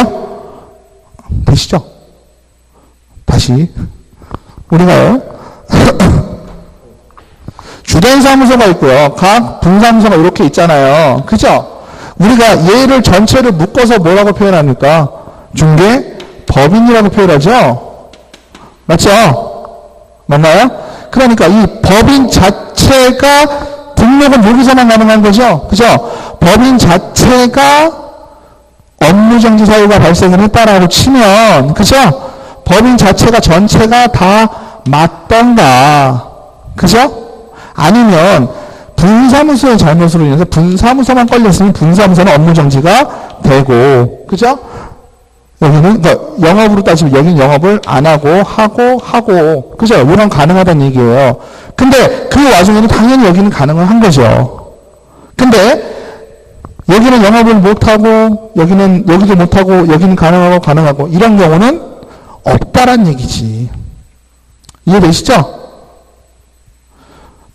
되시죠? 다시 우리가요 주된 사무소가 있고요, 각 분사무소가 이렇게 있잖아요, 그죠? 우리가 얘를 전체를 묶어서 뭐라고 표현합니까? 중개 법인이라고 표현하죠. 맞죠? 맞나요? 그러니까 이 법인 자체가 등록은 여기서만 가능한 거죠. 그죠? 법인 자체가 업무정지 사유가 발생을 했다라고 치면, 그죠? 법인 자체가 전체가 다 맞던가, 그죠? 아니면 분사무소의 잘못으로 인해서 분사무소만 걸렸으면 분사무소는 업무정지가 되고, 그죠? 여기는, 그러니까 영업으로 따지면 여기는 영업을 안 하고, 그죠? 이건 가능하다는 얘기예요. 근데 그 와중에는 당연히 여기는 가능한 거죠. 근데 여기는 영업을 못하고, 여기도 못하고, 여기는 가능하고, 이런 경우는 없다란 얘기지. 이해되시죠?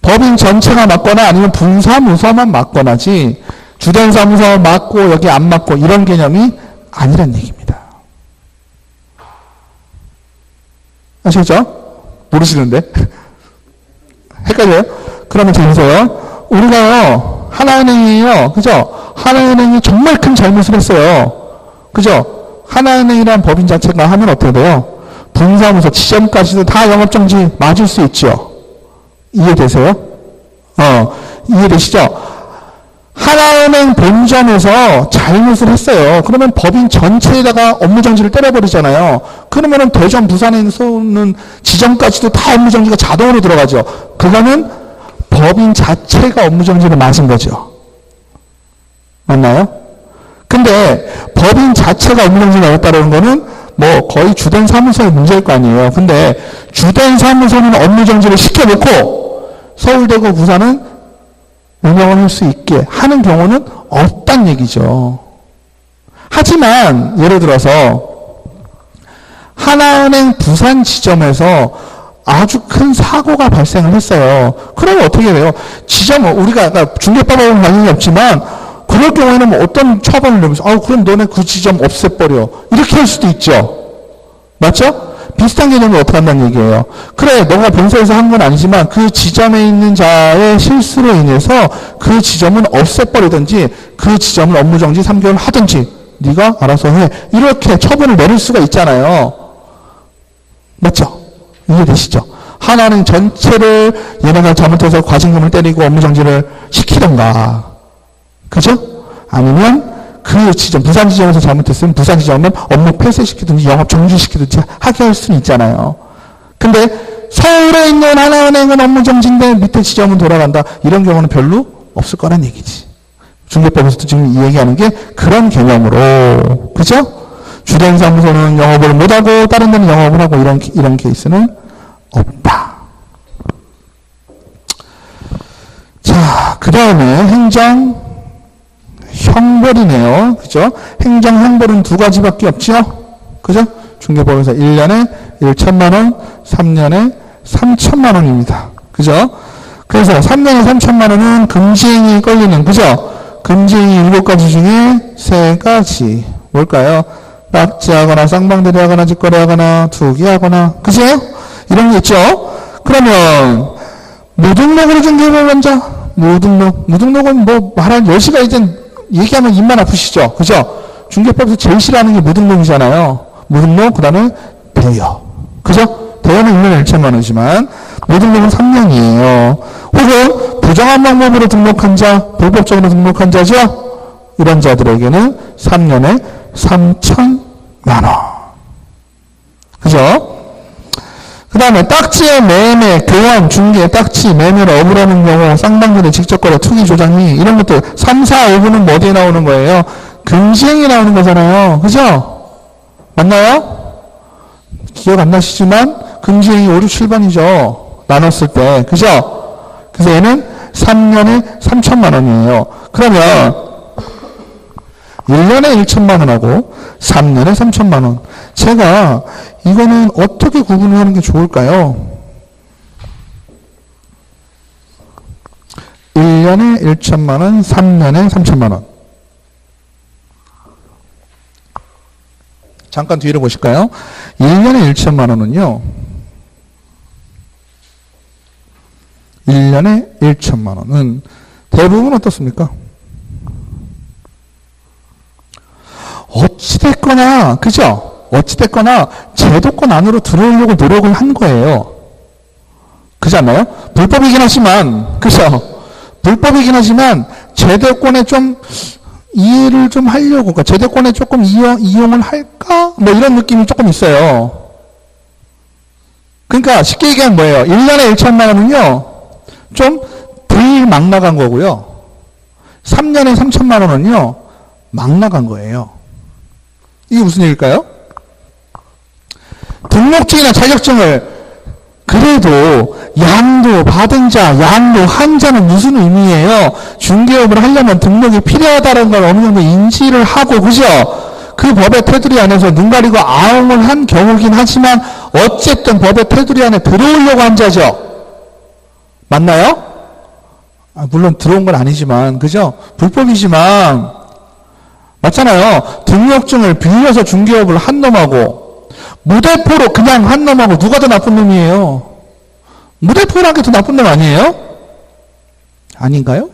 법인 전체가 맞거나 아니면 분사무소만 맞거나지, 주된 사무소 맞고, 여기 안 맞고, 이런 개념이 아니란 얘기입니다. 아시겠죠? 모르시는데? 헷갈려요? 그러면 재밌어요. 우리가요, 하나은행이에요. 그죠? 하나은행이 정말 큰 잘못을 했어요. 그죠? 하나은행이란 법인 자체가 하면 어떻게 돼요? 분사무소, 지점까지도 다 영업정지 맞을 수 있죠. 이해되세요? 이해되시죠? 하나은행 본점에서 잘못을 했어요. 그러면 법인 전체에다가 업무정지를 때려버리잖아요. 그러면은 대전, 부산에서는 지점까지도 다 업무정지가 자동으로 들어가죠. 그거는 법인 자체가 업무정지를 맞은 거죠. 맞나요? 근데 법인 자체가 업무정지를 맞았다는 거는 뭐 거의 주된 사무소의 문제일 거 아니에요. 근데 주된 사무소는 업무정지를 시켜놓고 서울대구, 부산은 운영을 할 수 있게 하는 경우는 없단 얘기죠. 하지만 예를 들어서 하나은행 부산 지점에서 아주 큰 사고가 발생을 했어요. 그러면 어떻게 돼요? 지점은 우리가 중개법하고는 관련이 없지만 그럴 경우에는 뭐 어떤 처벌을 내면서 그럼 너네 그 지점 없애버려, 이렇게 할 수도 있죠. 맞죠? 비슷한 개념을 어떻게 한다는 얘기예요. 그래, 너가 본사에서 한 건 아니지만 그 지점에 있는 자의 실수로 인해서 그 지점은 없애버리든지 그 지점을 업무정지 3개월 하든지 네가 알아서 해, 이렇게 처분을 내릴 수가 있잖아요. 맞죠? 이해되시죠? 하나는 전체를 얘네가 잘못해서 과징금을 때리고 업무정지를 시키던가, 그죠? 아니면 그 지점, 부산 지점에서 잘못했으면 부산 지점은 업무 폐쇄시키든지 영업 정지시키든지 하게 할 수는 있잖아요. 근데 서울에 있는 하나은행은 업무 정지인데 밑에 지점은 돌아간다, 이런 경우는 별로 없을 거란 얘기지. 중개법에서도 지금 이 얘기하는 게 그런 개념으로, 그죠? 주된 사무소는 영업을 못하고 다른 데는 영업을 하고, 이런 케이스는 없다. 자, 그 다음에 행정 형벌이네요. 그죠? 행정 형벌은 두 가지밖에 없죠? 그죠? 중개법에서 1년에 1,000만원, 3년에 3,000만원입니다. 그죠? 그래서 3년에 3,000만원은 금지행위 걸리는, 그죠? 금지행위 7가지 중에 3가지. 뭘까요? 낙지하거나, 쌍방대리하거나, 직거래하거나, 투기하거나, 그죠? 이런 게 있죠? 그러면, 무등록으로 중개법원자, 무등록은 뭐, 말한 10시가 이제 얘기하면 입만 아프시죠? 그죠? 중개법에서 제일 싫어하는 게 무등록이잖아요. 무등록, 그 다음에 대여. 그죠? 대여는 1년에 1,000만원이지만, 무등록은 3년이에요. 혹은 부정한 방법으로 등록한 자, 불법적으로 등록한 자죠? 이런 자들에게는 3년에 3,000만원. 그죠? 그 다음에 딱지의 매매, 교환, 중개, 딱지, 매매를 억울하는 경우, 쌍방대리, 직접거래, 투기, 조장이, 이런 것들 3, 4, 5부는 뭐 어디에 나오는 거예요? 금지행위 나오는 거잖아요. 그죠? 맞나요? 기억 안 나시지만 금지행위 5, 6, 7번이죠. 나눴을 때. 그죠? 그래서 얘는 3년에 3천만 원이에요. 그러면 1년에 1천만 원하고 3년에 3천만 원. 제가 이거는 어떻게 구분을 하는 게 좋을까요? 1년에 1천만 원, 3년에 3천만 원. 잠깐 뒤로 보실까요? 1년에 1천만 원은요. 1년에 1천만 원은 대부분 어떻습니까? 어찌됐거나, 그죠? 어찌됐거나 제도권 안으로 들어오려고 노력을 한 거예요. 그렇지 않나요? 불법이긴 하지만, 그죠? 불법이긴 하지만 제도권에 좀 이해를 좀 하려고, 그러니까 제도권에 조금 이용을 할까? 뭐 이런 느낌이 조금 있어요. 그러니까 쉽게 얘기하면 뭐예요? 1년에 1천만 원은요, 좀 덜 막 나간 거고요. 3년에 3천만 원은요, 막 나간 거예요. 이게 무슨 얘기일까요? 등록증이나 자격증을 그래도 양도 받은 자, 양도 한 자는 무슨 의미예요? 중개업을 하려면 등록이 필요하다는 걸 어느 정도 인지를 하고, 그죠? 그 법의 테두리 안에서 눈 가리고 아웅을 한 경우긴 하지만 어쨌든 법의 테두리 안에 들어오려고 한 자죠. 맞나요? 물론 들어온 건 아니지만, 그죠? 불법이지만 맞잖아요. 등록증을 빌려서 중개업을 한 놈하고 무대포로 그냥 한 놈하고 누가 더 나쁜 놈이에요? 무대포란 게 더 나쁜 놈 아니에요? 아닌가요?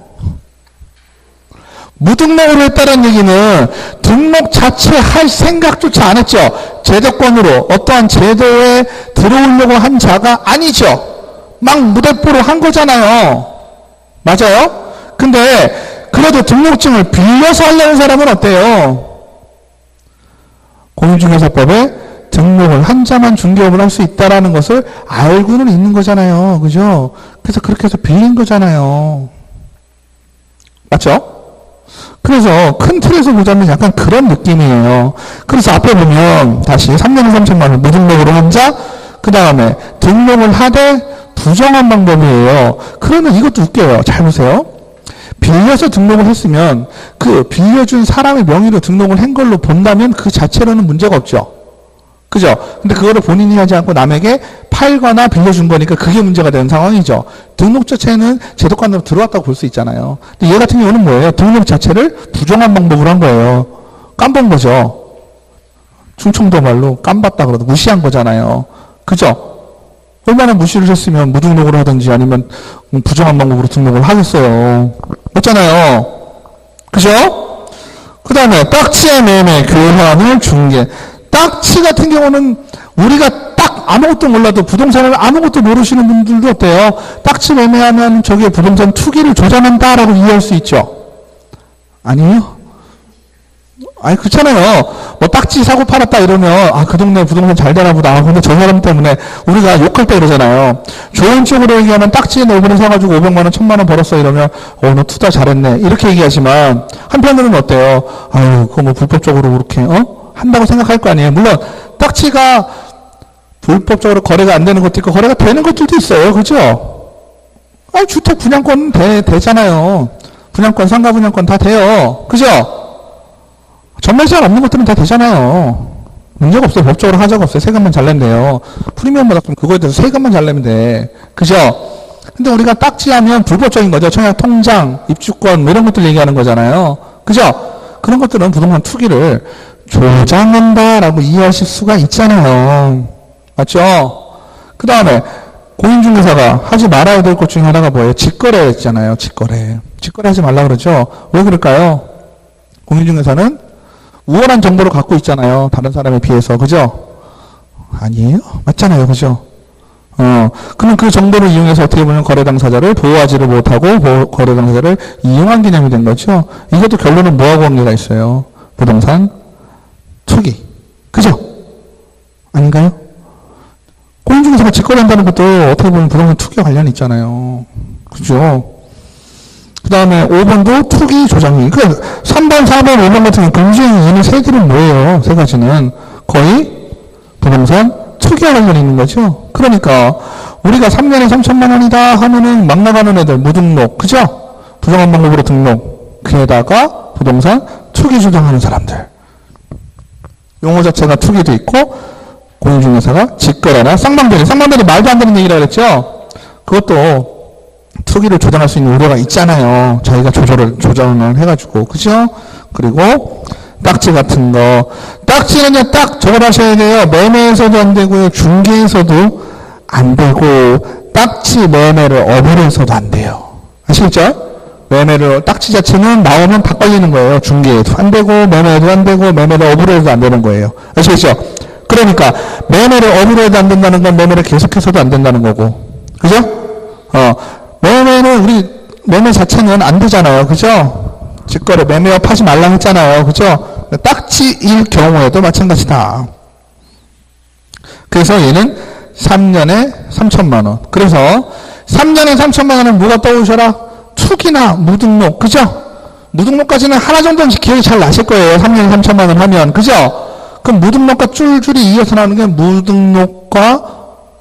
무등록으로 했다는 얘기는 등록 자체 할 생각조차 안 했죠. 제도권으로 어떠한 제도에 들어오려고 한 자가 아니죠. 막 무대포로 한 거잖아요. 맞아요? 근데 그래도 등록증을 빌려서 하려는 사람은 어때요? 공인중개사법에 등록을 한 자만 중개업을 할 수 있다는 것을 알고는 있는 거잖아요. 그죠? 그래서 그렇게 해서 빌린 거잖아요. 맞죠? 그래서 큰 틀에서 보자면 약간 그런 느낌이에요. 그래서 앞에 보면 다시 3년에 3천만 원 무등록으로 한 자, 그 다음에 등록을 하되 부정한 방법이에요. 그러면 이것도 웃겨요. 잘 보세요. 빌려서 등록을 했으면 그 빌려준 사람의 명의로 등록을 한 걸로 본다면 그 자체로는 문제가 없죠. 그죠? 근데 그거를 본인이 하지 않고 남에게 팔거나 빌려준 거니까 그게 문제가 되는 상황이죠. 등록 자체는 제도권으로 들어왔다고 볼 수 있잖아요. 근데 얘 같은 경우는 뭐예요? 등록 자체를 부정한 방법으로 한 거예요. 깜본 거죠. 충청도 말로 깜봤다 그러도 무시한 거잖아요. 그죠? 얼마나 무시를 했으면 무등록으로 하든지 아니면 부정한 방법으로 등록을 하겠어요. 맞잖아요. 그죠? 그 다음에 딱지의 매매, 교환을 중개. 딱지 같은 경우는 우리가 딱 아무것도 몰라도 부동산을 아무것도 모르시는 분들도 어때요? 딱지 매매하면 저게 부동산 투기를 조장한다라고 이해할 수 있죠. 아니에요? 아니 그렇잖아요. 뭐 딱지 사고 팔았다 이러면 아 그 동네 부동산 잘 되나 보다. 아 근데 저 사람 때문에 우리가 욕할 때 그러잖아요. 좋은 쪽으로 얘기하면 딱지에 너번에 사가지고 500만 원, 1000만 원 벌었어 이러면 너 투자 잘했네 이렇게 얘기하지만 한편으로는 어때요? 아유 그거 뭐 불법적으로 그렇게 한다고 생각할 거 아니에요. 물론 딱지가 불법적으로 거래가 안 되는 것도 있고 거래가 되는 것들도 있어요. 그죠? 주택 분양권 되잖아요. 분양권, 상가 분양권 다 돼요. 그죠? 전매제한 없는 것들은 다 되잖아요. 문제가 없어요. 법적으로 하자가 없어요. 세금만 잘 내면 돼요. 프리미엄 받았으면 그거에 대해서 세금만 잘 내면 돼. 그죠? 근데 우리가 딱지하면 불법적인 거죠. 청약 통장, 입주권 뭐 이런 것들 얘기하는 거잖아요. 그죠? 그런 것들은 부동산 투기를 조장한다라고 이해하실 수가 있잖아요. 맞죠? 그 다음에 공인중개사가 하지 말아야 될 것 중에 하나가 뭐예요? 직거래 있잖아요. 직거래 하지 말라 그러죠. 왜 그럴까요? 공인중개사는 우월한 정보를 갖고 있잖아요. 다른 사람에 비해서. 그죠? 아니에요? 맞잖아요. 그죠? 그럼 그 정보를 이용해서 어떻게 보면 거래 당사자를 보호하지를 못하고 거래 당사자를 이용한 개념이 된 거죠. 이것도 결론은 뭐하고 관계가 있어요? 부동산 투기. 그죠? 아닌가요? 공인중개사가 직거래한다는 것도 어떻게 보면 부동산 투기와 관련이 있잖아요. 그죠? 그 다음에 5번도 투기 조장이. 그러니까 3번, 4번, 5번 같은 경우 금지행위 이는 세 개는 뭐예요? 세 가지는 거의 부동산 투기 투기와 관련이 있는 거죠. 그러니까 우리가 3년에 3천만 원이다 하면은 막 나가는 애들 무등록, 그죠? 부정한 방법으로 등록, 그에다가 부동산 투기 주장하는 사람들. 용어 자체가 투기도 있고 공인중개사가 직거래나 쌍방대리, 쌍방대리 말도 안 되는 얘기라 그랬죠? 그것도 투기를 조장할 수 있는 우려가 있잖아요. 자기가 조정을 해가지고, 그죠? 그리고 딱지 같은 거. 딱지는요, 딱 저걸 하셔야 돼요. 매매에서도 안 되고요. 중개에서도 안 되고, 딱지 매매를 어불에서도 안 돼요. 아시겠죠? 매매를, 딱지 자체는 나오면 다 걸리는 거예요. 중개에도 안 되고, 매매에도 안 되고, 매매를 어불에도 안 되는 거예요. 아시겠죠? 그러니까, 매매를 어불에도 안 된다는 건 매매를 계속해서도 안 된다는 거고. 그죠? 매매는 매매 자체는 안 되잖아요. 그죠? 직거래, 매매업 하지 말라 했잖아요. 그죠? 딱지일 경우에도 마찬가지다. 그래서 얘는 3년에 3천만 원. 그래서 3년에 3천만 원은 뭐가 떠오르셔라? 투기나 무등록. 그죠? 무등록까지는 하나 정도는 기억이 잘 나실 거예요. 3년에 3천만 원 하면. 그죠? 그럼 무등록과 줄줄이 이어서 나오는 게 무등록과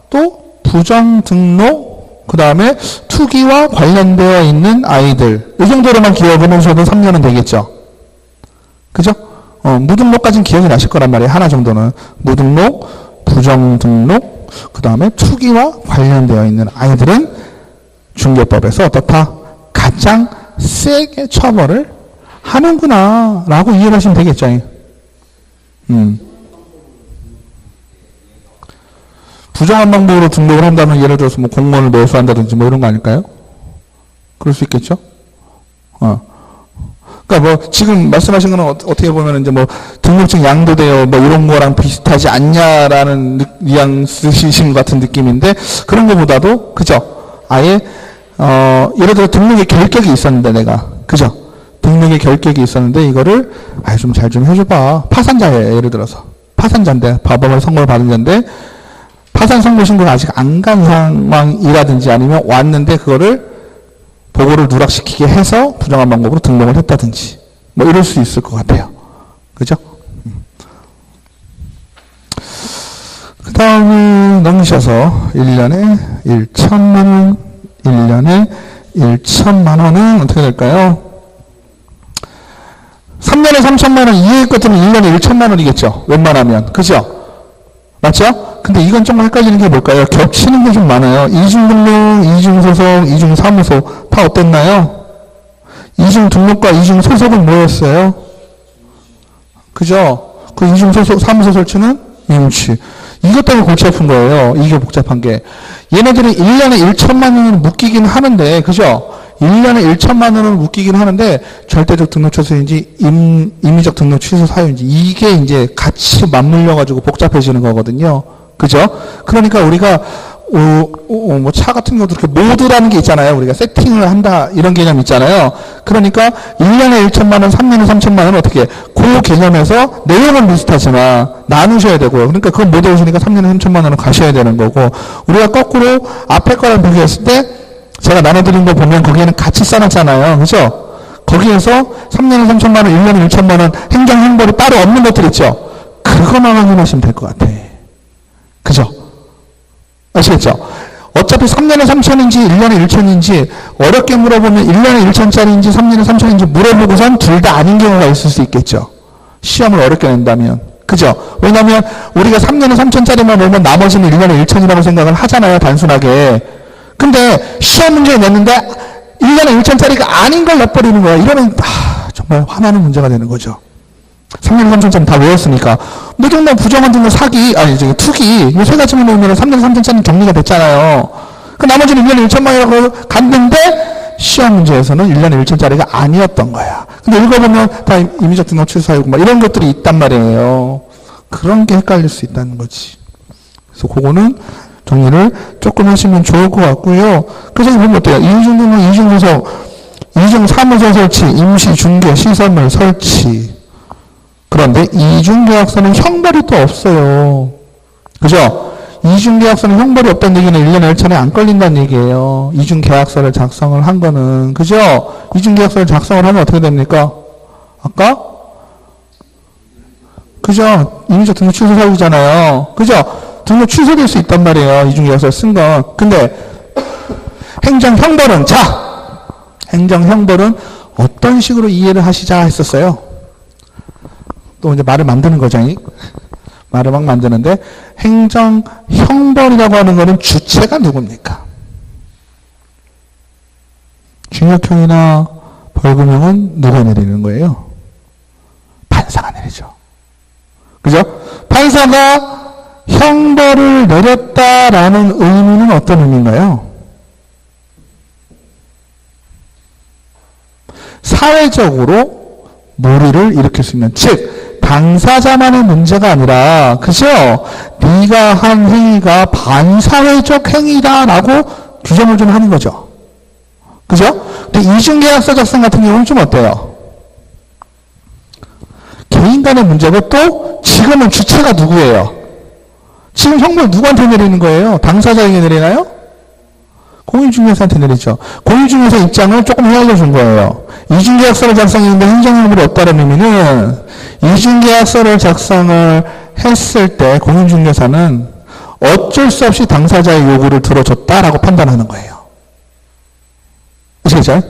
또 부정등록, 그 다음에 투기와 관련되어 있는 아이들. 이 정도로만 기억을 해놓으셔도 3년은 되겠죠. 그죠? 무등록까지는 기억이 나실 거란 말이에요. 하나 정도는. 무등록, 부정등록, 그 다음에 투기와 관련되어 있는 아이들은 중개법에서 어떻다? 가장 세게 처벌을 하는구나 라고 이해하시면 되겠죠. 부정한 방법으로 등록을 한다면 예를 들어서 뭐 공무원을 매수한다든지 뭐 이런 거 아닐까요? 그럴 수 있겠죠? 그러니까 뭐 지금 말씀하신 거는 어떻게 보면 이제 뭐 등록증 양도되어 뭐 이런 거랑 비슷하지 않냐라는 뉘앙스이신 것 같은 느낌인데 그런 거보다도 그죠? 아예 예를 들어 등록에 결격이 있었는데 내가 그죠? 등록에 결격이 있었는데 이거를 좀 잘 좀 해줘봐. 파산자예요. 예를 들어서 파산자인데 법원을 선고를 받은 자인데 파산 선고 신고가 아직 안 간 상황이라든지 아니면 왔는데 그거를 보고를 누락시키게 해서 부정한 방법으로 등록을 했다든지 뭐 이럴 수 있을 것 같아요. 그죠? 그 다음에 넘기셔서 1년에 1천만 원, 1년에 1천만 원은 어떻게 될까요? 3년에 3천만 원 이외의 것들은 1년에 1천만 원이겠죠. 웬만하면. 그죠? 맞죠? 근데 이건 좀 헷갈리는 게 뭘까요? 겹치는 게 좀 많아요. 이중등록, 이중소속, 이중사무소 다 어땠나요? 이중등록과 이중소속은 뭐였어요? 그죠? 그 이중소속, 사무소 설치는 임치. 이것 때문에 골치 아픈 거예요. 이게 복잡한 게. 얘네들이 1년에 1천만 원을 묶이긴 하는데, 그죠? 1년에 1천만 원을 묶이긴 하는데, 절대적 등록 취소인지, 임의적 등록 취소 사유인지, 이게 이제 같이 맞물려가지고 복잡해지는 거거든요. 그죠? 그러니까 우리가, 뭐 차 같은 경우도 이렇게 모드라는 게 있잖아요. 우리가 세팅을 한다, 이런 개념 있잖아요. 그러니까 1년에 1천만 원, 3년에 3천만 원은 어떻게, 그 개념에서 내용은 비슷하지만 나누셔야 되고요. 그러니까 그건 못 외우시니까 3년에 3천만 원은 가셔야 되는 거고, 우리가 거꾸로 앞에 거랑 비교했을 때, 제가 나눠드린 거 보면 거기에는 같이 써놨잖아요. 그죠? 거기에서 3년에 3천만 원, 1년에 1천만 원 행정행보로 따로 없는 것들 있죠? 그거만 확인하시면 될 것 같아. 그죠? 아시겠죠? 어차피 3년에 3천인지 1년에 1천인지 어렵게 물어보면 1년에 1천짜리인지 3년에 3천인지 물어보고선 둘 다 아닌 경우가 있을 수 있겠죠. 시험을 어렵게 낸다면. 그죠? 왜냐면 우리가 3년에 3천짜리만 내면 나머지는 1년에 1천이라고 생각을 하잖아요. 단순하게. 근데 시험 문제 냈는데 1년에 1천짜리가 아닌 걸 내버리는 거야. 이러면 정말 화나는 문제가 되는 거죠. 3년에 3천짜리 다 외웠으니까. 무등록, 부정한 등록, 사기, 투기 이 세 가지만 놓으면 3년에 3천짜리 정리가 됐잖아요. 그 나머지는 1년에 1천만이라고 갔는데 시험 문제에서는 1년에 1천짜리가 아니었던 거야. 근데 읽어보면 다 임의적 등록 취소 사유고 막 이런 것들이 있단 말이에요. 그런 게 헷갈릴 수 있다는 거지. 그래서 그거는 정리를 조금 하시면 좋을 것 같고요. 그래서 보면 어때요? 이중등록, 이중소속, 이중사무소 설치, 임시, 중개, 시설물 설치. 그런데 이중계약서는 형벌이 또 없어요. 그죠? 이중계약서는 형벌이 없다는 얘기는 1년에 1천에 안 걸린다는 얘기예요. 이중계약서를 작성을 한 거는. 그죠? 이중계약서를 작성을 하면 어떻게 됩니까? 아까? 그죠? 임의적 등록 취소 사유잖아요. 그죠? 등록 취소될 수 있단 말이에요. 이중계약서를 쓴 건. 근데 행정형벌은 행정형벌은 어떤 식으로 이해를 하시자 했었어요. 또 이제 말을 만드는 거죠. 말을 막 만드는데 행정형벌이라고 하는 거는 주체가 누굽니까? 징역형이나 벌금형은 누가 내리는 거예요? 판사가 내리죠. 그죠? 판사가 형벌을 내렸다라는 의미는 어떤 의미인가요? 사회적으로 무리를 일으킬 수 있는, 즉 당사자만의 문제가 아니라, 그죠? 네가 한 행위가 반사회적 행위다라고 규정을 좀 하는 거죠. 그죠? 근데 이중계약서 작성 같은 경우는 좀 어때요? 개인 간의 문제고, 또 지금은 주체가 누구예요? 지금 형벌 누구한테 내리는 거예요? 당사자에게 내리나요? 공인중개사한테 내리죠. 공인중개사 입장을 조금 헤아려 준 거예요. 이중계약서를 작성했는데 행정형벌이 없다는 의미는, 이중계약서를 작성을 했을 때 공인중개사는 어쩔 수 없이 당사자의 요구를 들어줬다라고 판단하는 거예요. 아시겠죠?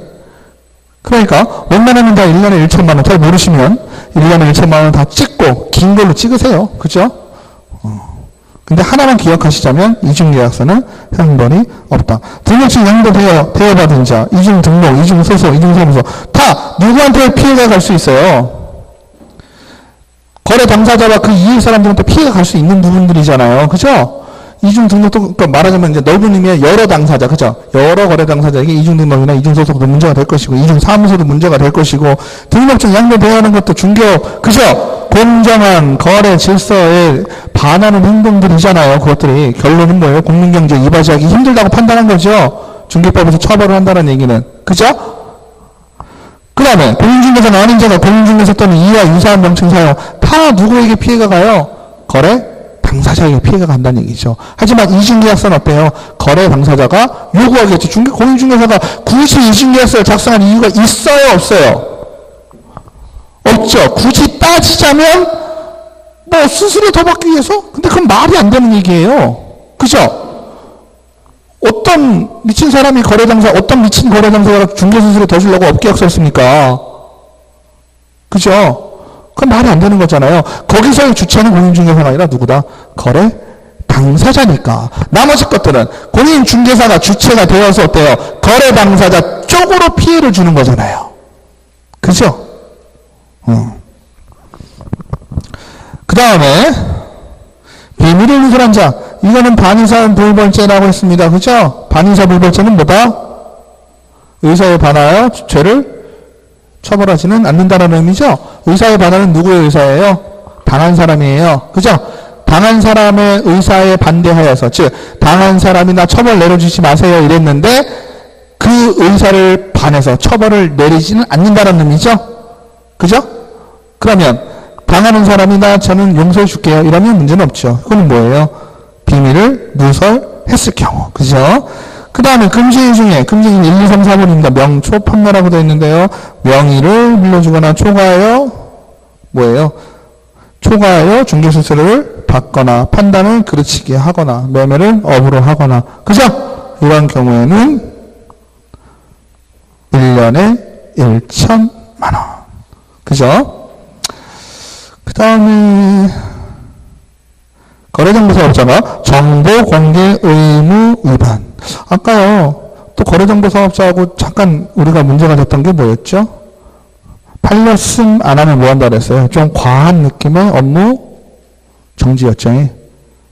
그러니까 웬만하면 다 1년에 1천만 원, 잘 모르시면 1년에 1천만 원 다 찍고 긴 걸로 찍으세요. 그죠? 근데 하나만 기억하시자면 이중계약서는 형벌이 없다. 등록증 양도되어받은 자, 이중등록, 이중소속, 이중사무소 다 누구한테 피해가 갈 수 있어요? 거래 당사자와 그 이해 사람들한테 피해가 갈 수 있는 부분들이잖아요. 그죠? 이중등록도, 그러니까 말하자면 이제 넓은 의미의 여러 당사자, 그죠? 여러 거래 당사자에게 이중등록이나 이중소속도 문제가 될 것이고, 이중사무소도 문제가 될 것이고, 등록증 양도되어야 하는 것도 중개업, 그죠? 공정한 거래 질서에 반하는 행동들이잖아요. 그것들이. 결론은 뭐예요? 공민경제 이바지하기 힘들다고 판단한 거죠. 중개법에서 처벌을 한다는 얘기는. 그죠? 그 다음에 공인중개사는 아닌 자가 공인중개사 또는 이와 유사한 명칭 사용, 다 누구에게 피해가 가요? 거래 당사자에게 피해가 간다는 얘기죠. 하지만 이중계약서는 어때요? 거래 당사자가 요구하겠죠. 공인중개사가 굳이 이중계약서를 작성한 이유가 있어요? 없어요? 없죠. 굳이 따지자면 뭐 수수료 더 받기 위해서? 근데 그건 말이 안 되는 얘기예요. 그죠? 어떤 미친 사람이 어떤 미친 거래 당사자가 중개수수료 더 주려고 업계약서를 씁니까? 그죠? 그건 말이 안 되는 거잖아요. 거기서의 주체는 공인중개사가 아니라 누구다? 거래 당사자니까. 나머지 것들은 공인중개사가 주체가 되어서 어때요? 거래 당사자 쪽으로 피해를 주는 거잖아요. 그죠? 그 다음에 비밀을 누설한 자, 이거는 반의사 불벌죄라고 했습니다. 그죠? 반의사 불벌죄는 뭐다? 의사에 반하여 죄를 처벌하지는 않는다는 의미죠. 의사에 반하는 누구의 의사예요? 당한 사람이에요. 그죠? 당한 사람의 의사에 반대하여서, 즉 당한 사람이나 처벌 내려주지 마세요 이랬는데 그 의사를 반해서 처벌을 내리지는 않는다는 의미죠. 그죠? 그러면 당하는 사람이나 저는 용서해 줄게요 이러면 문제는 없죠. 그건 뭐예요? 비밀을 누설했을 경우. 그죠? 그 다음에 금지의 중에, 금지는 1, 2, 3, 4번입니다. 명초 판매라고 되어 있는데요. 명의를 물려주거나 초과하여, 뭐예요? 초과하여 중개수수료를 받거나, 판단을 그르치게 하거나, 매매를 업으로 하거나. 그죠? 이런 경우에는 1년에 1천만 원. 그죠? 그 다음에, 거래정보사업자가 정보공개 의무 위반. 아까요, 또 거래정보사업자하고 잠깐 우리가 문제가 됐던 게 뭐였죠? 팔렸음 안 하면 뭐 한다 그랬어요? 좀 과한 느낌의 업무 정지였죠.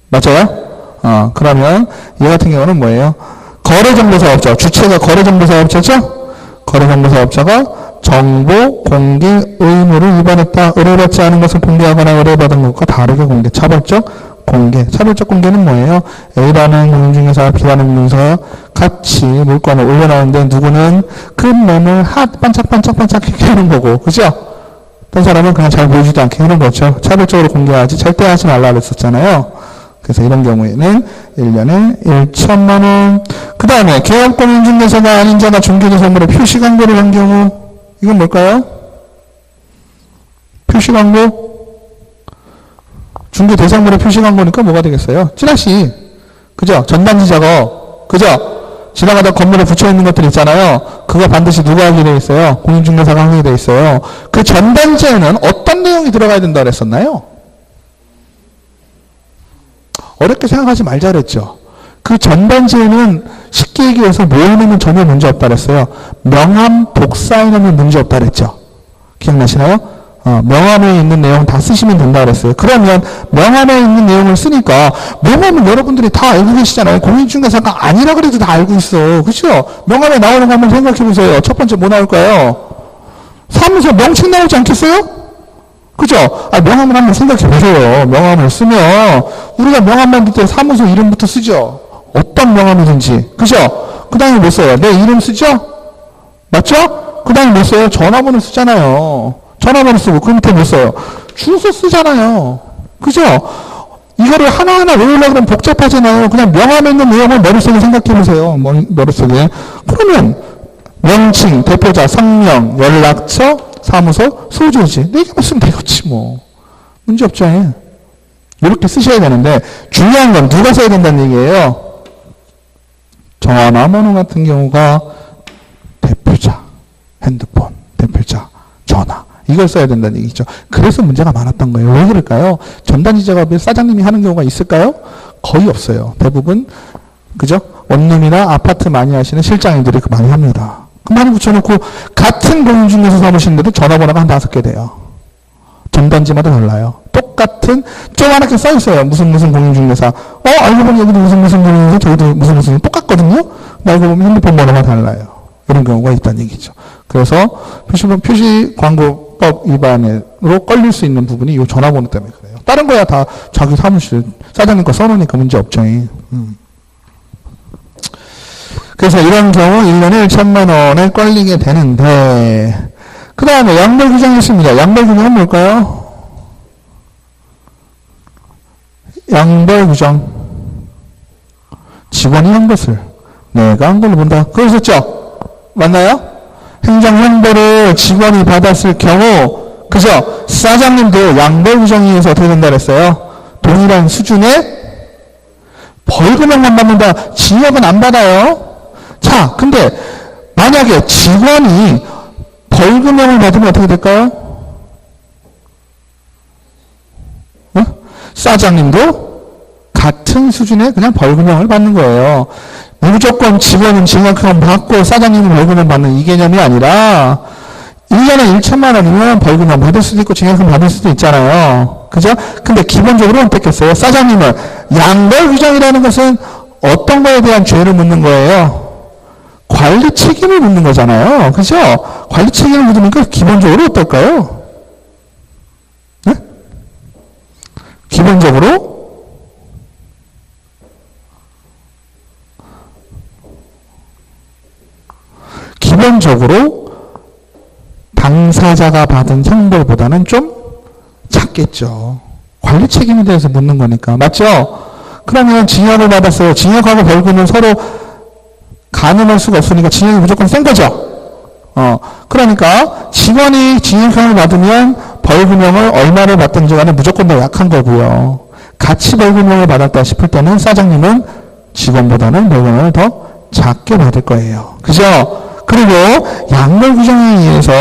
맞아요? 그러면 얘 같은 경우는 뭐예요? 거래정보사업자, 주체가 거래정보사업자죠? 거래정보사업자가 정보 공개 의무를 위반했다. 의뢰받지 않은 것을 공개하거나 의뢰받은 것과 다르게 공개. 차별적 공개. 차별적 공개는 뭐예요? A라는 공인중개사와 B라는 공인중개사가 같이 물건을 올려놨는데 누구는 그 매물 반짝반짝반짝 해놓은 거고. 그죠? 어떤 사람은 그냥 잘 보이지도 않게 해놓은 거죠. 차별적으로 공개하지. 절대 하지 말라 그랬었잖아요. 그래서 이런 경우에는 1년에 1천만 원. 그 다음에 계약공인중개사가 아닌 자가 중개재산물에 표시광고를 한 경우. 이건 뭘까요? 표시광고? 중개 대상물에 표시한 거니까 뭐가 되겠어요? 찌라시. 그죠? 전단지 작업. 그죠? 지나가다 건물에 붙여있는 것들 있잖아요. 그거 반드시 누가 하게 돼 있어요? 공인중개사가 하게 돼 있어요. 그 전단지에는 어떤 내용이 들어가야 된다고 그랬었나요? 어렵게 생각하지 말자 그랬죠. 그 전단지에는 쉽게 얘기해서 모이면 전혀 문제 없다 그랬어요. 명함 복사에는 문제 없다 그랬죠. 기억나시나요? 명함에 있는 내용 다 쓰시면 된다 그랬어요. 그러면 명함에 있는 내용을 쓰니까 명함은 여러분들이 다 알고 계시잖아요. 공인중개사가 아니라 그래도 다 알고 있어. 그렇죠? 명함에 나오는 거 한번 생각해 보세요. 첫 번째 뭐 나올까요? 사무소 명칭 나오지 않겠어요? 그죠? 명함을 한번 생각해 보세요. 명함을 쓰면 우리가 명함만 볼 때 사무소 이름부터 쓰죠. 어떤 명함이든지. 그죠? 그 다음에 뭐 써요? 내 이름 쓰죠? 맞죠? 그 다음에 뭐 써요? 전화번호 쓰잖아요. 전화번호 쓰고 그 밑에 뭐 써요? 주소 쓰잖아요. 그죠? 이거를 하나하나 외우려고 하면 복잡하잖아요. 그냥 명함에 있는 내용을 머릿속에 생각해 보세요. 머릿속에. 그러면 명칭, 대표자, 성명, 연락처, 사무소, 소주지. 4개만 쓰면 되겠지 뭐. 문제 없죠. 이렇게 쓰셔야 되는데 중요한 건 누가 써야 된다는 얘기예요. 전화번호 같은 경우가 대표자, 핸드폰, 대표자, 전화. 이걸 써야 된다는 얘기죠. 그래서 문제가 많았던 거예요. 왜 그럴까요? 전단지 작업을 사장님이 하는 경우가 있을까요? 거의 없어요. 대부분 그죠? 원룸이나 아파트 많이 하시는 실장님들이 그 많이 합니다. 그 많이 붙여놓고 같은 공인중개사 사무실인데도 전화번호가 한 5개 돼요. 전단지마다 달라요. 똑같은 조그맣게 써있어요. 무슨 공인중개사. 알고 보니 여기도 무슨 공인중개사, 저기도 무슨 똑같거든요. 알고 보면 핸드폰 번호가 달라요. 이런 경우가 있다는 얘기죠. 그래서 표시 광고법 위반으로 걸릴 수 있는 부분이 이 전화번호 때문에 그래요. 다른 거야 다 자기 사무실 사장님 거 써놓으니까 문제 없죠. 그래서 이런 경우 1년에 1천만 원에 걸리게 되는데, 그 다음에 양벌 규정이 있습니다. 양벌 규정은 뭘까요? 양벌 규정. 직원이 한 것을 내가 한 걸로 본다. 그거 있었죠? 맞나요? 행정형벌을 직원이 받았을 경우, 그죠? 사장님도 양벌 규정에 의해서 어떻게 된다 그랬어요? 동일한 수준의 벌금형만 받는다. 징역은 안 받아요. 자, 근데 만약에 직원이 벌금형을 받으면 어떻게 될까요? 사장님도 같은 수준의 그냥 벌금형을 받는 거예요. 무조건 직원은 징역형 받고 사장님은 벌금형 받는 이 개념이 아니라 1년에 1천만 원이면 벌금형 받을 수도 있고 징역형 받을 수도 있잖아요. 그죠? 근데 기본적으로 어떻겠어요? 사장님은 양벌 규정이라는 것은 어떤 거에 대한 죄를 묻는 거예요? 관리 책임을 묻는 거잖아요. 그죠? 관리 책임을 묻으니까 기본적으로 어떨까요? 네? 기본적으로 당사자가 받은 형벌보다는 좀 작겠죠. 관리 책임에 대해서 묻는 거니까. 맞죠? 그러면 징역을 받았어요. 징역하고 벌금은 서로 가늠할 수가 없으니까 징역이 무조건 센 거죠. 그러니까 직원이 징역형을 받으면 벌금형을 얼마를 받든지 간에 무조건 더 약한 거고요. 같이 벌금형을 받았다 싶을 때는 사장님은 직원보다는 벌금형을 더 작게 받을 거예요. 그죠? 그리고 양벌 규정에 의해서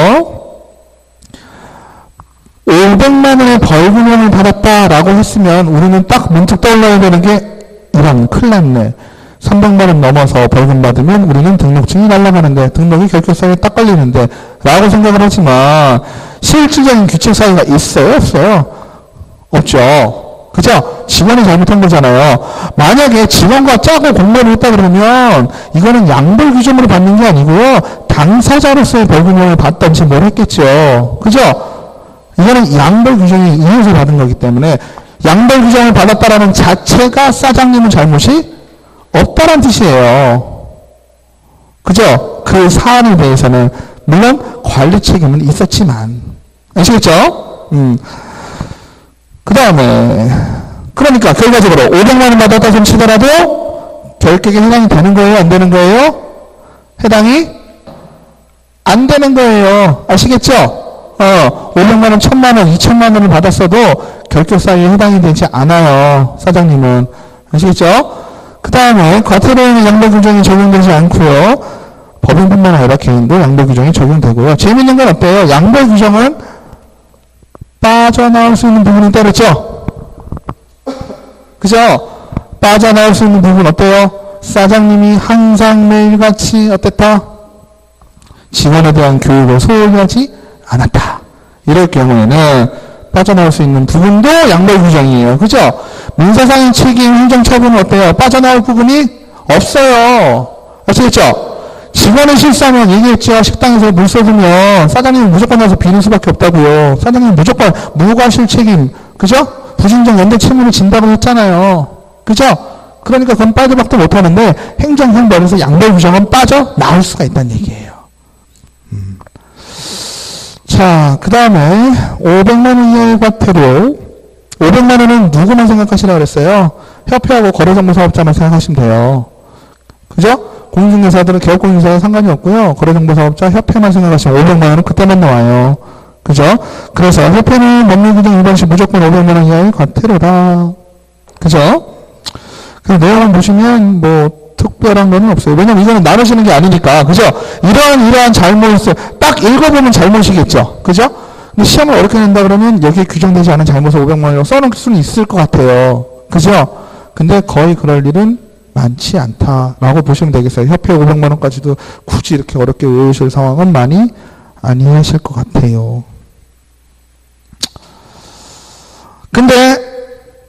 500만 원의 벌금형을 받았다라고 했으면 우리는 딱 문득 떠올라야 되는 게 이런 큰일 났네. 300만 원 넘어서 벌금 받으면 우리는 등록증이 날아가는데 등록이 결격사에 딱 걸리는데 라고 생각을 하지만 실질적인 규칙 사유가 있어요? 없어요? 없죠. 그죠? 직원이 잘못한 거잖아요. 만약에 직원과 짜고 공모를 했다 그러면 이거는 양벌 규정으로 받는 게 아니고요. 당사자로서의 벌금형을 받든지 뭘 했겠죠. 그죠? 이거는 양벌 규정에 의해서 받은 거기 때문에 양벌 규정을 받았다라는 자체가 사장님은 잘못이 없다란 뜻이에요. 그죠? 그 사안에 대해서는 물론 관리 책임은 있었지만 아시겠죠? 그 다음에 그러니까 결과적으로 500만 원 받았다 손 치더라도 결격에 해당이 되는 거예요? 안 되는 거예요? 해당이 안 되는 거예요. 아시겠죠? 500만 원, 1000만 원, 2000만 원을 받았어도 결격 사유에 해당이 되지 않아요. 사장님은. 아시겠죠? 그 다음에 과태료에는 양도 규정이 적용되지 않고요. 법인뿐만 아니라 개인도 양도 규정이 적용되고요. 재밌는 건 어때요? 양도 규정은 빠져나올 수 있는 부분이 따르죠? 그죠? 빠져나올 수 있는 부분 어때요? 사장님이 항상 매일같이 어땠다? 직원에 대한 교육을 소홀히 하지 않았다. 이럴 경우에는 빠져나올 수 있는 부분도 양도 규정이에요. 그죠? 민사상의 책임, 행정처분은 어때요? 빠져나올 부분이 없어요. 아시겠죠? 직원의 실수하면 얘기했죠. 식당에서 물 쏟으면 사장님은 무조건 나서 비릴 수밖에 없다고요. 사장님은 무조건 무과실 책임, 그죠? 부진정 연대 채무를 진다고 했잖아요. 그죠? 그러니까 그건 빠져박도 못하는데 행정형벌에서 양도 규정은 빠져나올 수가 있다는 얘기예요. 자, 그 다음에 500만 원 이하의 과태료. 500만 원은 누구만 생각하시라고 그랬어요? 협회하고 거래정보사업자만 생각하시면 돼요. 그죠? 공인중개사들은 개업공인중개사와 상관이 없고요. 거래정보사업자 협회만 생각하시면 500만 원은 그때만 나와요. 그죠? 그래서 협회는 법률규정 위반 시 무조건 500만 원 이하의 과태료다. 그죠? 그 내용을 보시면 뭐 특별한 거는 없어요. 왜냐면 이거는 나누시는 게 아니니까. 그죠? 이러한 잘못을 딱 읽어보면 잘못이겠죠. 그죠? 근데 시험을 어렵게 낸다 그러면 여기에 규정되지 않은 잘못을 500만 원이라고 써놓을 수는 있을 것 같아요. 그죠? 근데 거의 그럴 일은 많지 않다라고 보시면 되겠어요. 협회 500만 원까지도 굳이 이렇게 어렵게 외우실 상황은 많이 아니하실 것 같아요. 근데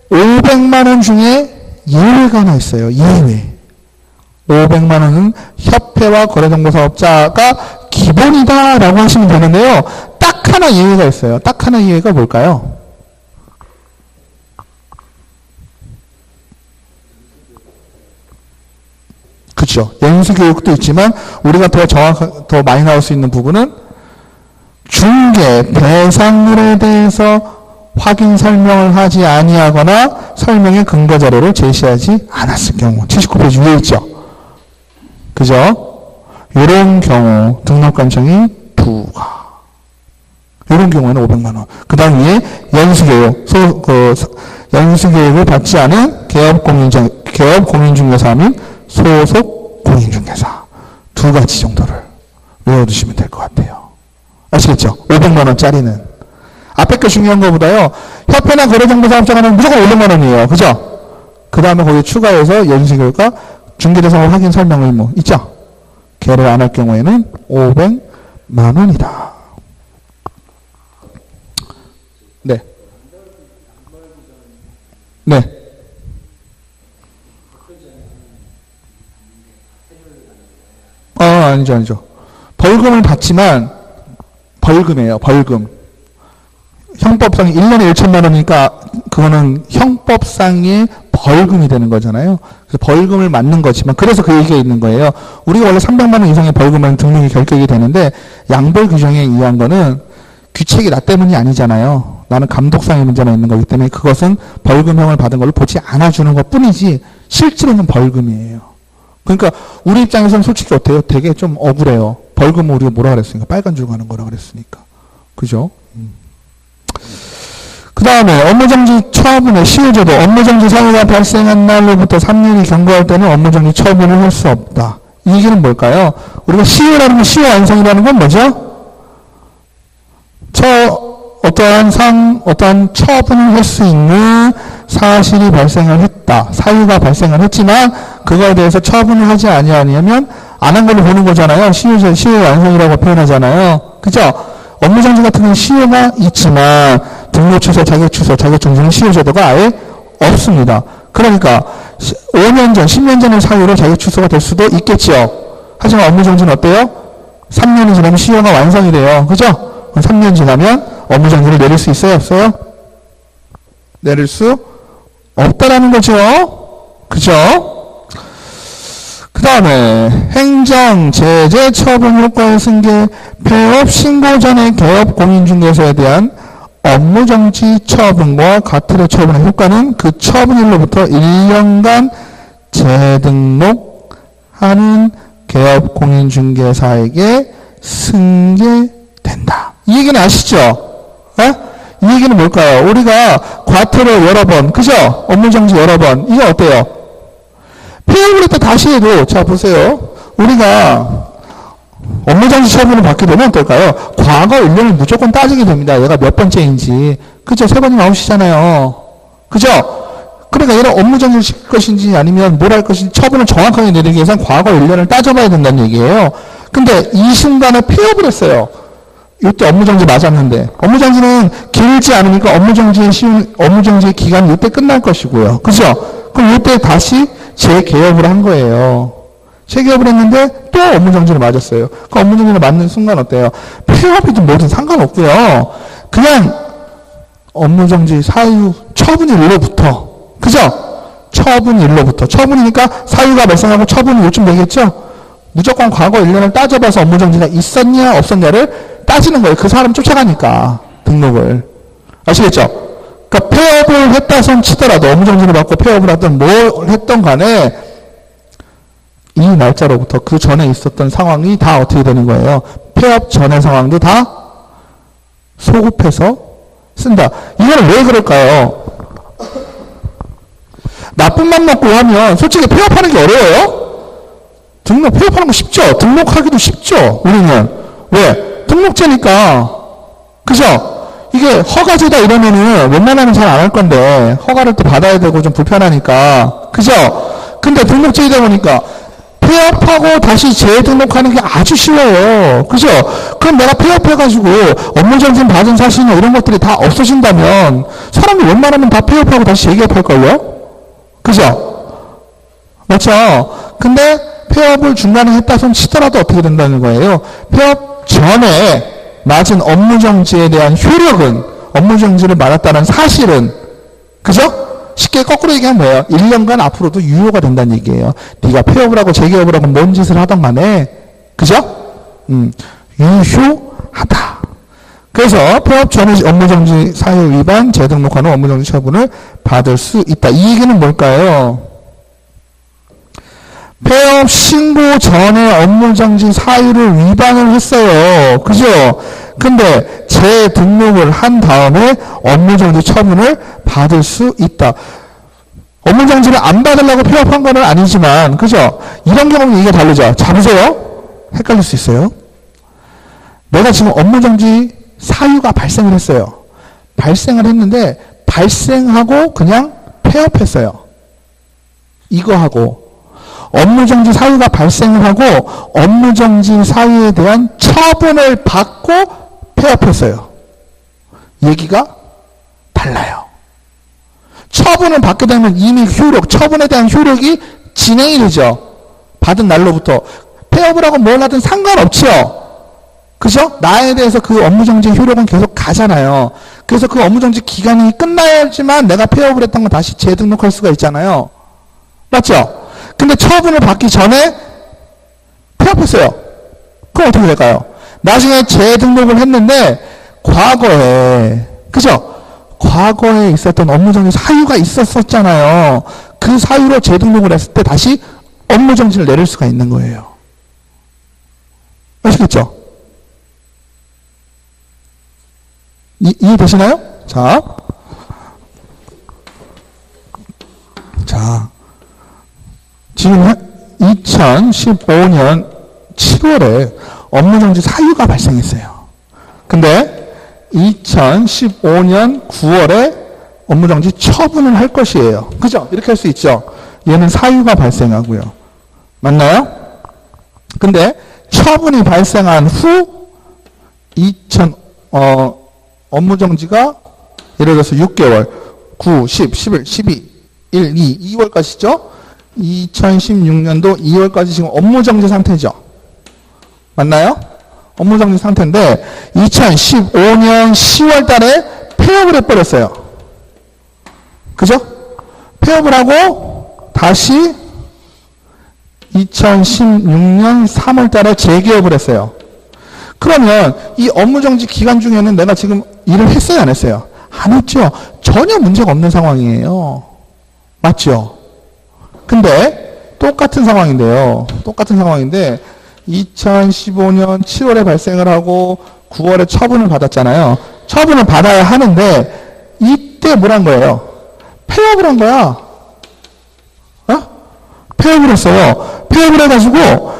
500만 원 중에 예외가 하나 있어요. 예외. 500만 원은 협회와 거래정보사업자가 기본이다라고 하시면 되는데요. 딱 하나 예외가 있어요. 딱 하나 예외가 뭘까요? 그렇죠. 연수교육도 있지만 우리가 더 많이 나올 수 있는 부분은 중개 대상물에 대해서 확인 설명을 하지 아니하거나 설명의 근거 자료를 제시하지 않았을 경우 79페이지 위에 있죠. 그죠? 이런 경우 등록관청이 부과. 이런 경우에는 500만 원. 그 다음 위에 연수교육, 연수교육을 받지 않은 개업공인중개사 및 소속 공인중개사 두 가지 정도를 외워두시면 될 것 같아요. 아시겠죠? 500만 원짜리는 앞에 게 중요한 것보다요. 협회나 거래정보사업자는 무조건 500만 원이에요. 그죠? 그 다음에 거기에 추가해서 연수교육과 중개대상물 확인 설명 의무 있죠? 걔를 안 할 경우에는 500만 원이다. 네. 네. 아니죠. 벌금을 받지만, 벌금이에요, 벌금. 형법상 1년에 1천만 원이니까, 그거는 형법상의 벌금이 되는 거잖아요. 그래서 벌금을 맞는 거지만, 그래서 그 얘기가 있는 거예요. 우리가 원래 300만 원 이상의 벌금은 등록이 결격이 되는데, 양벌 규정에 의한 거는 규칙이 나 때문이 아니잖아요. 나는 감독상의 문제만 있는 거기 때문에 그것은 벌금형을 받은 걸로 보지 않아주는 것 뿐이지, 실제로는 벌금이에요. 그러니까 우리 입장에서는 솔직히 어때요? 되게 좀 억울해요. 벌금은 우리가 뭐라 그랬으니까. 빨간 줄 가는 거라 그랬으니까. 그죠? 그 다음에 업무정지 처분의 시효제도. 업무정지 사유가 발생한 날로부터 3년이 경과할 때는 업무정지 처분을 할 수 없다. 이 얘기는 뭘까요? 우리가 시효라는 건, 시효 완성이라는 건 뭐죠? 어떠한 처분을 할 수 있는 사실이 발생을 했다. 사유가 발생을 했지만 그거에 대해서 처분을 하지 아니하면 안 한 걸로 보는 거잖아요. 시효 완성이라고 표현하잖아요. 그죠? 업무정지 같은 경우는 시효가 있지만 등록 취소, 자격 취소, 자격정지는 시효 제도가 아예 없습니다. 그러니까 5년 전, 10년 전의 사유로 자격 취소가 될 수도 있겠죠. 하지만 업무정지는 어때요? 3년이 지나면 시효가 완성이 돼요. 그죠? 3년 지나면 업무정지를 내릴 수 있어요? 없어요? 내릴 수 없다라는 거죠. 그죠? 그 다음에 행정, 제재, 처분 효과의 승계, 폐업 신고 전의 개업 공인중개사에 대한 업무정지 처분과 과태료 처분의 효과는 그 처분일로부터 1년간 재등록하는 개업 공인중개사에게 승계된다. 이 얘기는 아시죠? 에? 이 얘기는 뭘까요? 우리가 과태료 여러 번, 그죠? 업무정지 여러 번. 이거 어때요? 폐업을 했다 다시 해도, 자, 보세요. 우리가 업무정지 처분을 받게 되면 어떨까요? 과거 1년을 무조건 따지게 됩니다. 얘가 몇 번째인지. 그죠? 3번이 나오시잖아요. 그죠? 그러니까 얘는 업무정지를 시킬 것인지 아니면 뭘 할 것인지 처분을 정확하게 내리기 위해서는 과거 1년을 따져봐야 된다는 얘기예요. 근데 이 순간에 폐업을 했어요. 이때 업무정지 맞았는데. 업무정지는 길지 않으니까 업무정지의 기간이 이때 끝날 것이고요. 그죠? 그럼 이때 다시 재개업을 한 거예요. 재개업을 했는데 또 업무정지를 맞았어요. 그 업무정지를 맞는 순간 어때요? 폐업이든 뭐든 상관없고요. 그냥 업무정지 사유 처분일로부터, 그죠? 처분일로부터. 처분이니까 사유가 발생하고 처분이 요즘 되겠죠? 무조건 과거 1년을 따져봐서 업무정지가 있었냐 없었냐를 따지는 거예요. 그 사람 쫓아가니까 등록을. 아시겠죠? 그러니까 폐업을 했다 손 치더라도 업무정지를 받고 폐업을 하든 뭘 했던 간에 이 날짜로부터 그 전에 있었던 상황이 다 어떻게 되는 거예요? 폐업 전의 상황도 다 소급해서 쓴다. 이거는 왜 그럴까요? 나쁜 맘 먹고 하면 솔직히 폐업하는 게 어려워요? 폐업하는 거 쉽죠? 등록하기도 쉽죠? 우리는. 왜? 등록제니까. 그죠? 이게 허가제다 이러면은 웬만하면 잘 안 할 건데 허가를 또 받아야 되고 좀 불편하니까. 그죠? 근데 등록제이다 보니까 폐업하고 다시 재등록하는 게 아주 쉬워요. 그죠? 그럼 내가 폐업해가지고 업무정지 받은 사실이나 이런 것들이 다 없어진다면 사람이 웬만하면 다 폐업하고 다시 재개업할걸요? 그죠? 맞죠? 근데 폐업을 중간에 했다 손 치더라도 어떻게 된다는 거예요? 폐업 전에 맞은 업무정지에 대한 효력은 업무정지를 받았다는 사실은, 그죠? 쉽게 거꾸로 얘기하면 뭐예요? 1년간 앞으로도 유효가 된다는 얘기예요. 네가 폐업을 하고 재개업을 하고 뭔 짓을 하던 간에, 그죠? 유효하다. 그래서 폐업 전에 업무정지 사유 위반 재등록하는 업무정지 처분을 받을 수 있다. 이 얘기는 뭘까요? 폐업 신고 전에 업무정지 사유를 위반을 했어요. 그죠? 근데 재등록을 한 다음에 업무정지 처분을 받을 수 있다. 업무정지를 안 받으려고 폐업한 건 아니지만, 그죠? 이런 경우는 이게 다르죠. 자, 보세요. 헷갈릴 수 있어요. 내가 지금 업무정지 사유가 발생을 했어요. 발생을 했는데, 발생하고 그냥 폐업했어요. 이거 하고. 업무정지 사유가 발생을 하고 업무정지 사유에 대한 처분을 받고 폐업했어요. 얘기가 달라요. 처분을 받게 되면 이미 처분에 대한 효력이 진행이 되죠. 받은 날로부터. 폐업을 하고 뭘 하든 상관없죠. 그죠? 나에 대해서 그 업무정지 효력은 계속 가잖아요. 그래서 그 업무정지 기간이 끝나야지만 내가 폐업을 했던 거 다시 재등록할 수가 있잖아요. 맞죠? 근데 처분을 받기 전에 폐업했어요. 그럼 어떻게 될까요? 나중에 재등록을 했는데 과거에, 그죠? 과거에 있었던 업무정지 사유가 있었잖아요. 그 사유로 재등록을 했을 때 다시 업무정지를 내릴 수가 있는 거예요. 아시겠죠? 이해되시나요? 자. 지금 2015년 7월에 업무정지 사유가 발생했어요. 근데 2015년 9월에 업무정지 처분을 할 것이에요. 그죠? 이렇게 할 수 있죠. 얘는 사유가 발생하고요. 맞나요? 근데 처분이 발생한 후 업무정지가 예를 들어서 6개월, 9, 10, 11, 12, 1, 2, 2월까지죠? 2016년도 2월까지 지금 업무정지 상태죠. 맞나요? 업무정지 상태인데 2015년 10월 달에 폐업을 해버렸어요. 그죠? 폐업을 하고 다시 2016년 3월 달에 재개업을 했어요. 그러면 이 업무정지 기간 중에는 내가 지금 일을 했어요, 안 했어요? 안 했죠. 전혀 문제가 없는 상황이에요. 맞죠? 근데 똑같은 상황인데요. 똑같은 상황인데 2015년 7월에 발생을 하고 9월에 처분을 받았잖아요. 처분을 받아야 하는데 이때 뭘 한 거예요? 폐업을 한 거야. 폐업을 했어요. 폐업을 해가지고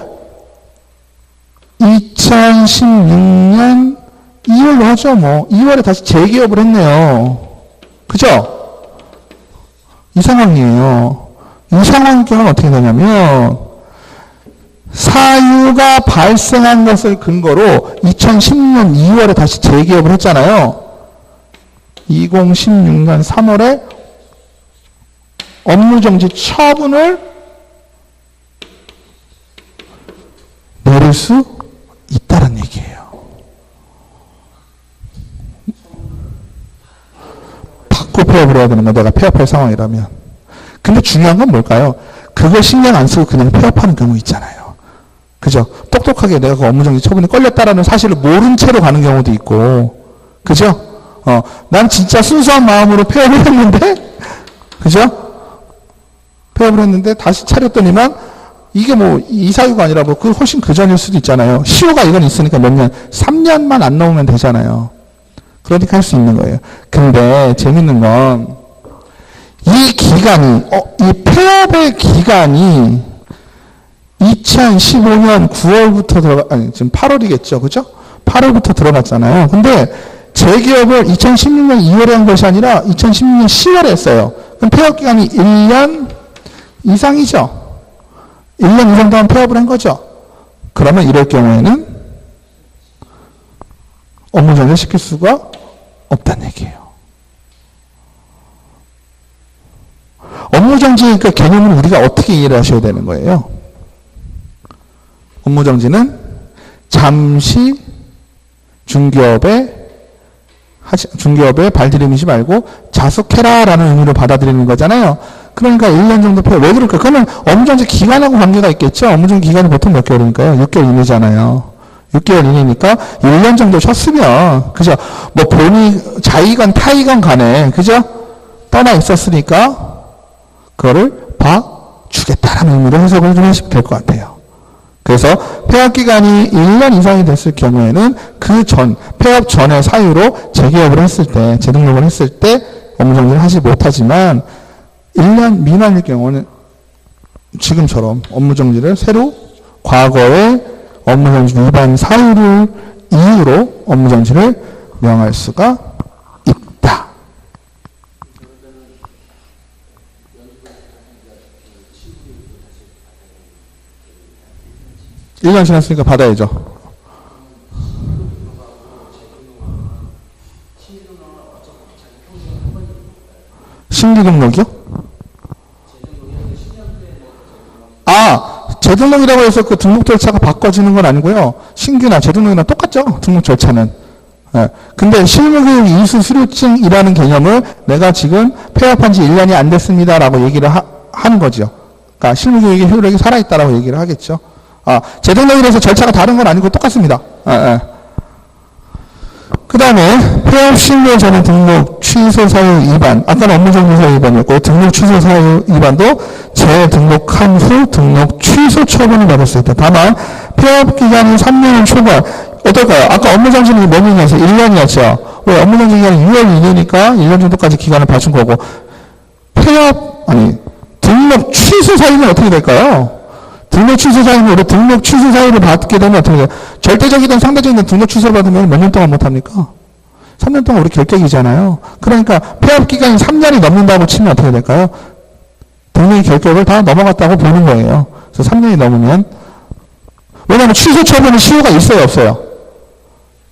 2016년 2월로 하죠. 뭐 2월에 다시 재기업을 했네요. 그죠? 이 상황이에요. 이 상황 경우는 어떻게 되냐면 사유가 발생한 것을 근거로 2016년 2월에 다시 재기업을 했잖아요. 2016년 3월에 업무정지 처분을 내릴 수 있다는 얘기예요. 받고 폐업을 해야 되는 거, 내가 폐업할 상황이라면. 근데 중요한 건 뭘까요? 그걸 신경 안 쓰고 그냥 폐업하는 경우 있잖아요. 그죠? 똑똑하게 내가 그 업무정지 처분이 걸렸다라는 사실을 모른 채로 가는 경우도 있고, 그죠? 난 진짜 순수한 마음으로 폐업을 했는데, 그죠? 폐업을 했는데 다시 차렸더니만 이게 뭐 이사유가 아니라 뭐 그 훨씬 그 전일 수도 있잖아요. 시효가 이건 있으니까 몇 년, 3년만 안 넘으면 되잖아요. 그러니까 할 수 있는 거예요. 근데 재밌는 건 이 기간이, 이 폐업의 기간이 2015년 9월부터 아니, 지금 8월이겠죠. 그죠? 8월부터 들어갔잖아요. 근데 재기업을 2016년 2월에 한 것이 아니라 2016년 10월에 했어요. 그럼 폐업 기간이 1년 이상이죠. 1년 이상 동안 폐업을 한 거죠. 그러면 이럴 경우에는 업무정지를 시킬 수가 없다는 얘기예요. 업무정지의 그 개념을 우리가 어떻게 이해를 하셔야 되는 거예요? 업무정지는 잠시 중기업에 발들이지 말고 자숙해라라는 의미로 받아들이는 거잖아요. 그러니까 1년 정도 폐업. 왜 그럴까? 그러면 업무정지 기간하고 관계가 있겠죠? 업무정지 기간이 보통 몇 개월이니까요? 6개월 이내잖아요. 6개월 이내니까 1년 정도 쉬었으면, 그죠? 뭐 본인, 자의건 타의건 간에, 그죠? 떠나 있었으니까, 그거를 봐주겠다라는 의미로 해석을 좀 하시면 될 것 같아요. 그래서 폐업 기간이 1년 이상이 됐을 경우에는 그 전, 폐업 전의 사유로 재기업을 했을 때, 재등록을 했을 때 업무정지를 하지 못하지만 1년 미만일 경우는 지금처럼 업무정지를 새로 과거의 업무정지 위반 사유를 이유로 업무정지를 명할 수가 있다. 1년 지났으니까 받아야죠. 신규 등록이요? 재등록이라고 해서 그 등록 절차가 바꿔지는 건 아니고요. 신규나 재등록이나 똑같죠. 등록 절차는. 예. 근데 실무교육 이수 수료증이라는 개념을 내가 지금 폐업한 지 1년이 안 됐습니다라고 얘기를 하는 거죠. 그러니까 실무교육의 효력이 살아있다라고 얘기를 하겠죠. 재등록이라서 절차가 다른 건 아니고 똑같습니다. 그 다음에 폐업 신고 전에 등록 취소 사유 위반, 아까는 업무정지 사유 위반이었고 등록 취소 사유 위반도 재등록한 후 등록 취소 처분을 받을 수 있다. 다만 폐업 기간이 3년을 초과. 어떨까요? 아까 업무정지는 몇 년이었어요? 1년이었죠. 왜? 업무정지 기간이 6월 이내니까 1년 정도까지 기간을 봐준 거고, 등록 취소 사유는 어떻게 될까요? 등록 취소 사유는 우리 등록 취소 사유를 받게 되면 어떻게 돼요? 절대적이든 상대적이든 등록 취소를 받으면 몇 년 동안 못합니까? 3년 동안 우리 결격이잖아요. 그러니까 폐업 기간이 3년이 넘는다고 치면 어떻게 될까요? 등록의 결격을 다 넘어갔다고 보는 거예요. 그래서 3년이 넘으면, 왜냐하면 취소 처분은 시효가 있어요, 없어요?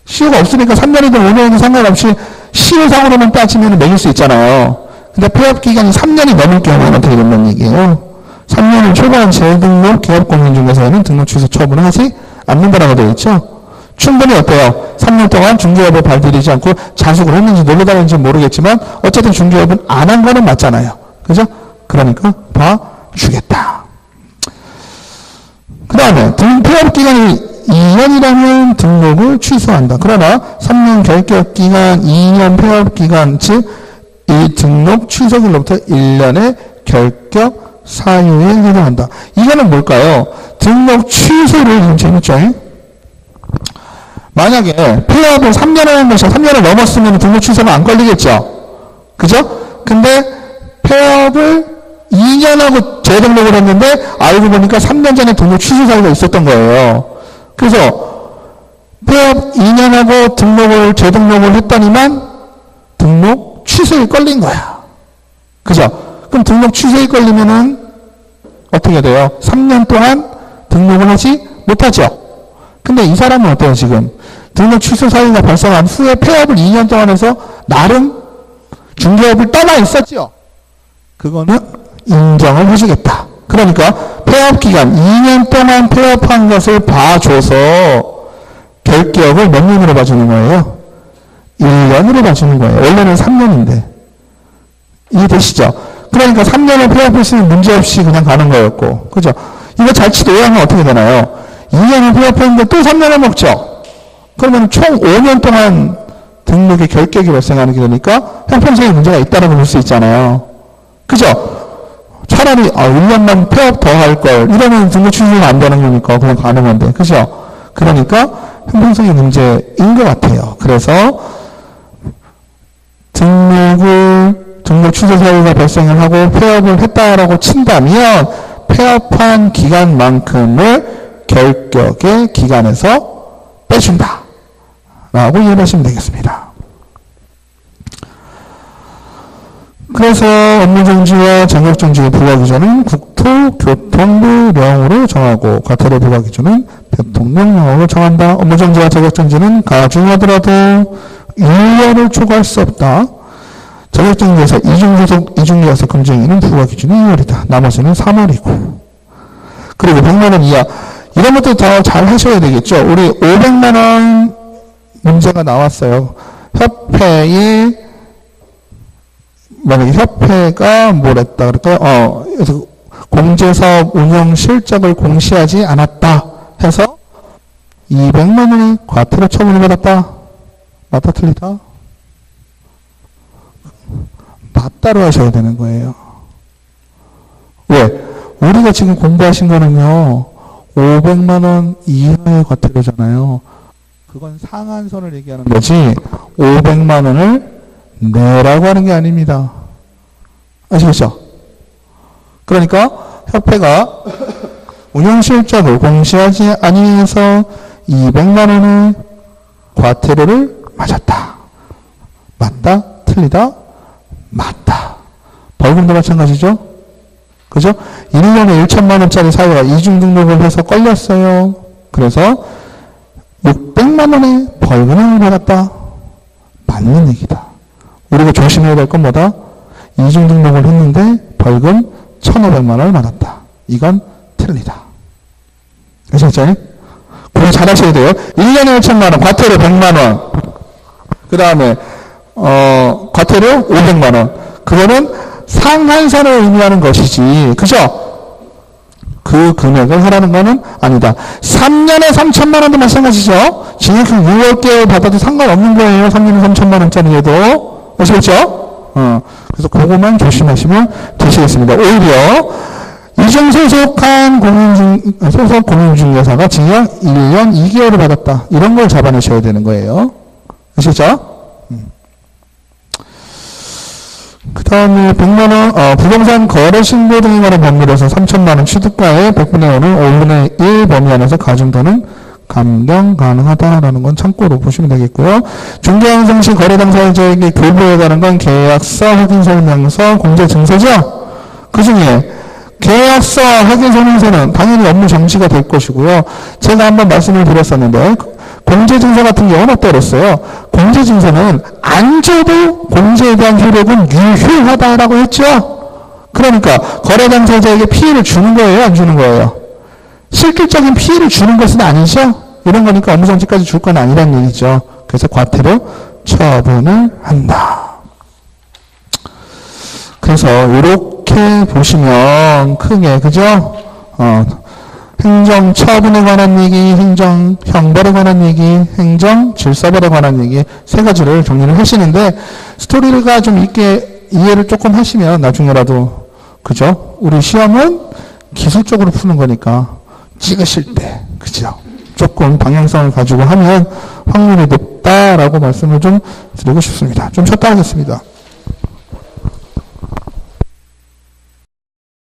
시효가 없으니까 3년이든 5년이든 상관없이 시효상으로만 따지면 매길 수 있잖아요. 근데 폐업 기간이 3년이 넘을 경우는 어떻게 된다는 얘기예요? 3년을 초과한 재등록 기업공인 중에서는 등록 취소 처분을 하지 않는다라고 되어 있죠. 충분히 어때요? 3년 동안 중개업을 발들이지 않고 자숙을 했는지 놀러다 했는지 모르겠지만 어쨌든 중개업은 안 한 거는 맞잖아요. 그죠? 그러니까 봐주겠다. 그 다음에 폐업 기간이 2년이라면 등록을 취소한다. 그러나 3년 결격 기간, 2년 폐업 기간, 즉 이 등록 취소일로부터 1년의 결격 사유에 해당한다. 이거는 뭘까요? 등록 취소를, 좀 재밌죠? 만약에 폐업을 3년을 한 것이 3년을 넘었으면 등록 취소가 안 걸리겠죠. 그죠? 근데 폐업을 2년하고 재등록을 했는데 알고 보니까 3년 전에 등록 취소 사유가 있었던 거예요. 그래서 폐업 2년하고 재등록을 했더니만 등록 취소에 걸린 거야. 그죠? 그럼 등록 취소에 걸리면은 어떻게 돼요? 3년 동안 등록을 하지 못하죠. 근데 이 사람은 어때요, 지금? 등록 취소 사유가 발생한 후에 폐업을 2년 동안 해서 나름 중개업을 떠나 있었죠. 그거는 인정을 해주겠다. 그러니까 폐업 기간 2년 동안 폐업한 것을 봐줘서 결격을 몇 년으로 봐주는 거예요? 1년으로 봐주는 거예요. 원래는 3년인데. 이해되시죠? 그러니까 3년을 폐업했으면 문제없이 그냥 가는 거였고. 그죠? 이거 자칫 오해하면 어떻게 되나요? 2년을 폐업했는데 또 3년을 먹죠? 그러면 총 5년 동안 등록의 결격이 발생하는 게 되니까 형평성에 문제가 있다고 볼 수 있잖아요. 그죠? 차라리 1년만 폐업 더 할 걸 이러면 등록 취소가 안 되는 거니까 그냥 가는 건데. 그죠? 그러니까 형평성의 문제인 것 같아요. 그래서 등록 취소 사유가 발생을 하고 폐업을 했다라고 친다면 폐업한 기간만큼을 결격의 기간에서 빼준다 라고 이해하시면 되겠습니다. 그래서 업무정지와 자격정지의 부과기준은 국토교통부령으로 정하고 과태료 부과기준은 대통령령으로 정한다. 업무정지와 자격정지는 가중하더라도 1년을 초과할 수 없다. 자격정지에서 이중소속, 이중이어서 검증에는 부과기준이 2월이다. 나머지는 3월이고. 그리고 100만원 이하. 이런 것도 더 잘 하셔야 되겠죠. 우리 500만원 문제가 나왔어요. 만약에 협회가 뭐랬다 그럴까요? 그래서 공제사업 운영 실적을 공시하지 않았다 해서 200만 원이 과태료 처분을 받았다. 맞다 틀리다? 맞다로 하셔야 되는 거예요. 왜? 우리가 지금 공부하신 거는요. 500만 원 이하의 과태료잖아요. 그건 상한선을 얘기하는 거지 500만 원을 내라고 하는 게 아닙니다. 아시겠죠? 그러니까 협회가 운영실적을 공시하지 아니해서 200만 원의 과태료를 맞았다. 맞다? 틀리다? 맞다. 벌금도 마찬가지죠? 그죠? 1년에 1천만 원짜리 사유가 이중등록을 해서 걸렸어요. 그래서 600만 원의 벌금을 받았다. 맞는 얘기다. 우리가 조심해야 될 건 뭐다? 이중등록을 했는데 벌금 1,500만 원을 받았다. 이건 틀리다. 아시겠죠? 공부 잘 하셔야 돼요. 1년에 1천만 원, 과태료 100만 원. 그 다음에 과태료 500만 원. 그거는 상한선을 의미하는 것이지. 그죠? 그 금액을 하라는 거는 아니다. 3년에 3천만 원도 마찬가지죠. 징역형 6개월 받아도 상관없는 거예요. 3년에 3천만 원짜리에도. 아시겠죠? 그래서 그것만 조심하시면 되시겠습니다. 오히려 이중소속한 소속 공인중개사가 징역 1년 2개월을 받았다. 이런 걸 잡아내셔야 되는 거예요. 아시겠죠? 그 다음에 100만원, 부동산 거래 신고 등에 관한 법률에서 3천만원 취득가의 100분의 1을 5분의 1 범위 안에서 가중도는 감경 가능하다라는 건 참고로 보시면 되겠고요. 중개항상 시 거래 당사자에게 교부에 관한 건 계약서, 확인설명서, 공제증서죠. 그 중에 계약서, 확인설명서는 당연히 업무 정지가 될 것이고요. 제가 한번 말씀을 드렸었는데 공제증서 같은 경우는 어떠랬어요? 공제증서는 안 줘도 공제에 대한 효력은 유효하다라고 했죠. 그러니까 거래 당사자에게 피해를 주는 거예요, 안 주는 거예요? 실질적인 피해를 주는 것은 아니죠. 이런 거니까 업무정지까지 줄 건 아니란 얘기죠. 그래서 과태료 처분을 한다. 그래서 이렇게 보시면 크게 그죠? 행정처분에 관한 얘기, 행정형벌에 관한 얘기, 행정질서벌에 관한 얘기 세 가지를 정리를 하시는데 스토리가 좀 있게 이해를 조금 하시면 나중에라도 그죠? 우리 시험은 기술적으로 푸는 거니까 찍으실 때 그죠? 조금 방향성을 가지고 하면 확률이 높다라고 말씀을 좀 드리고 싶습니다. 좀 쉬었다 하겠습니다.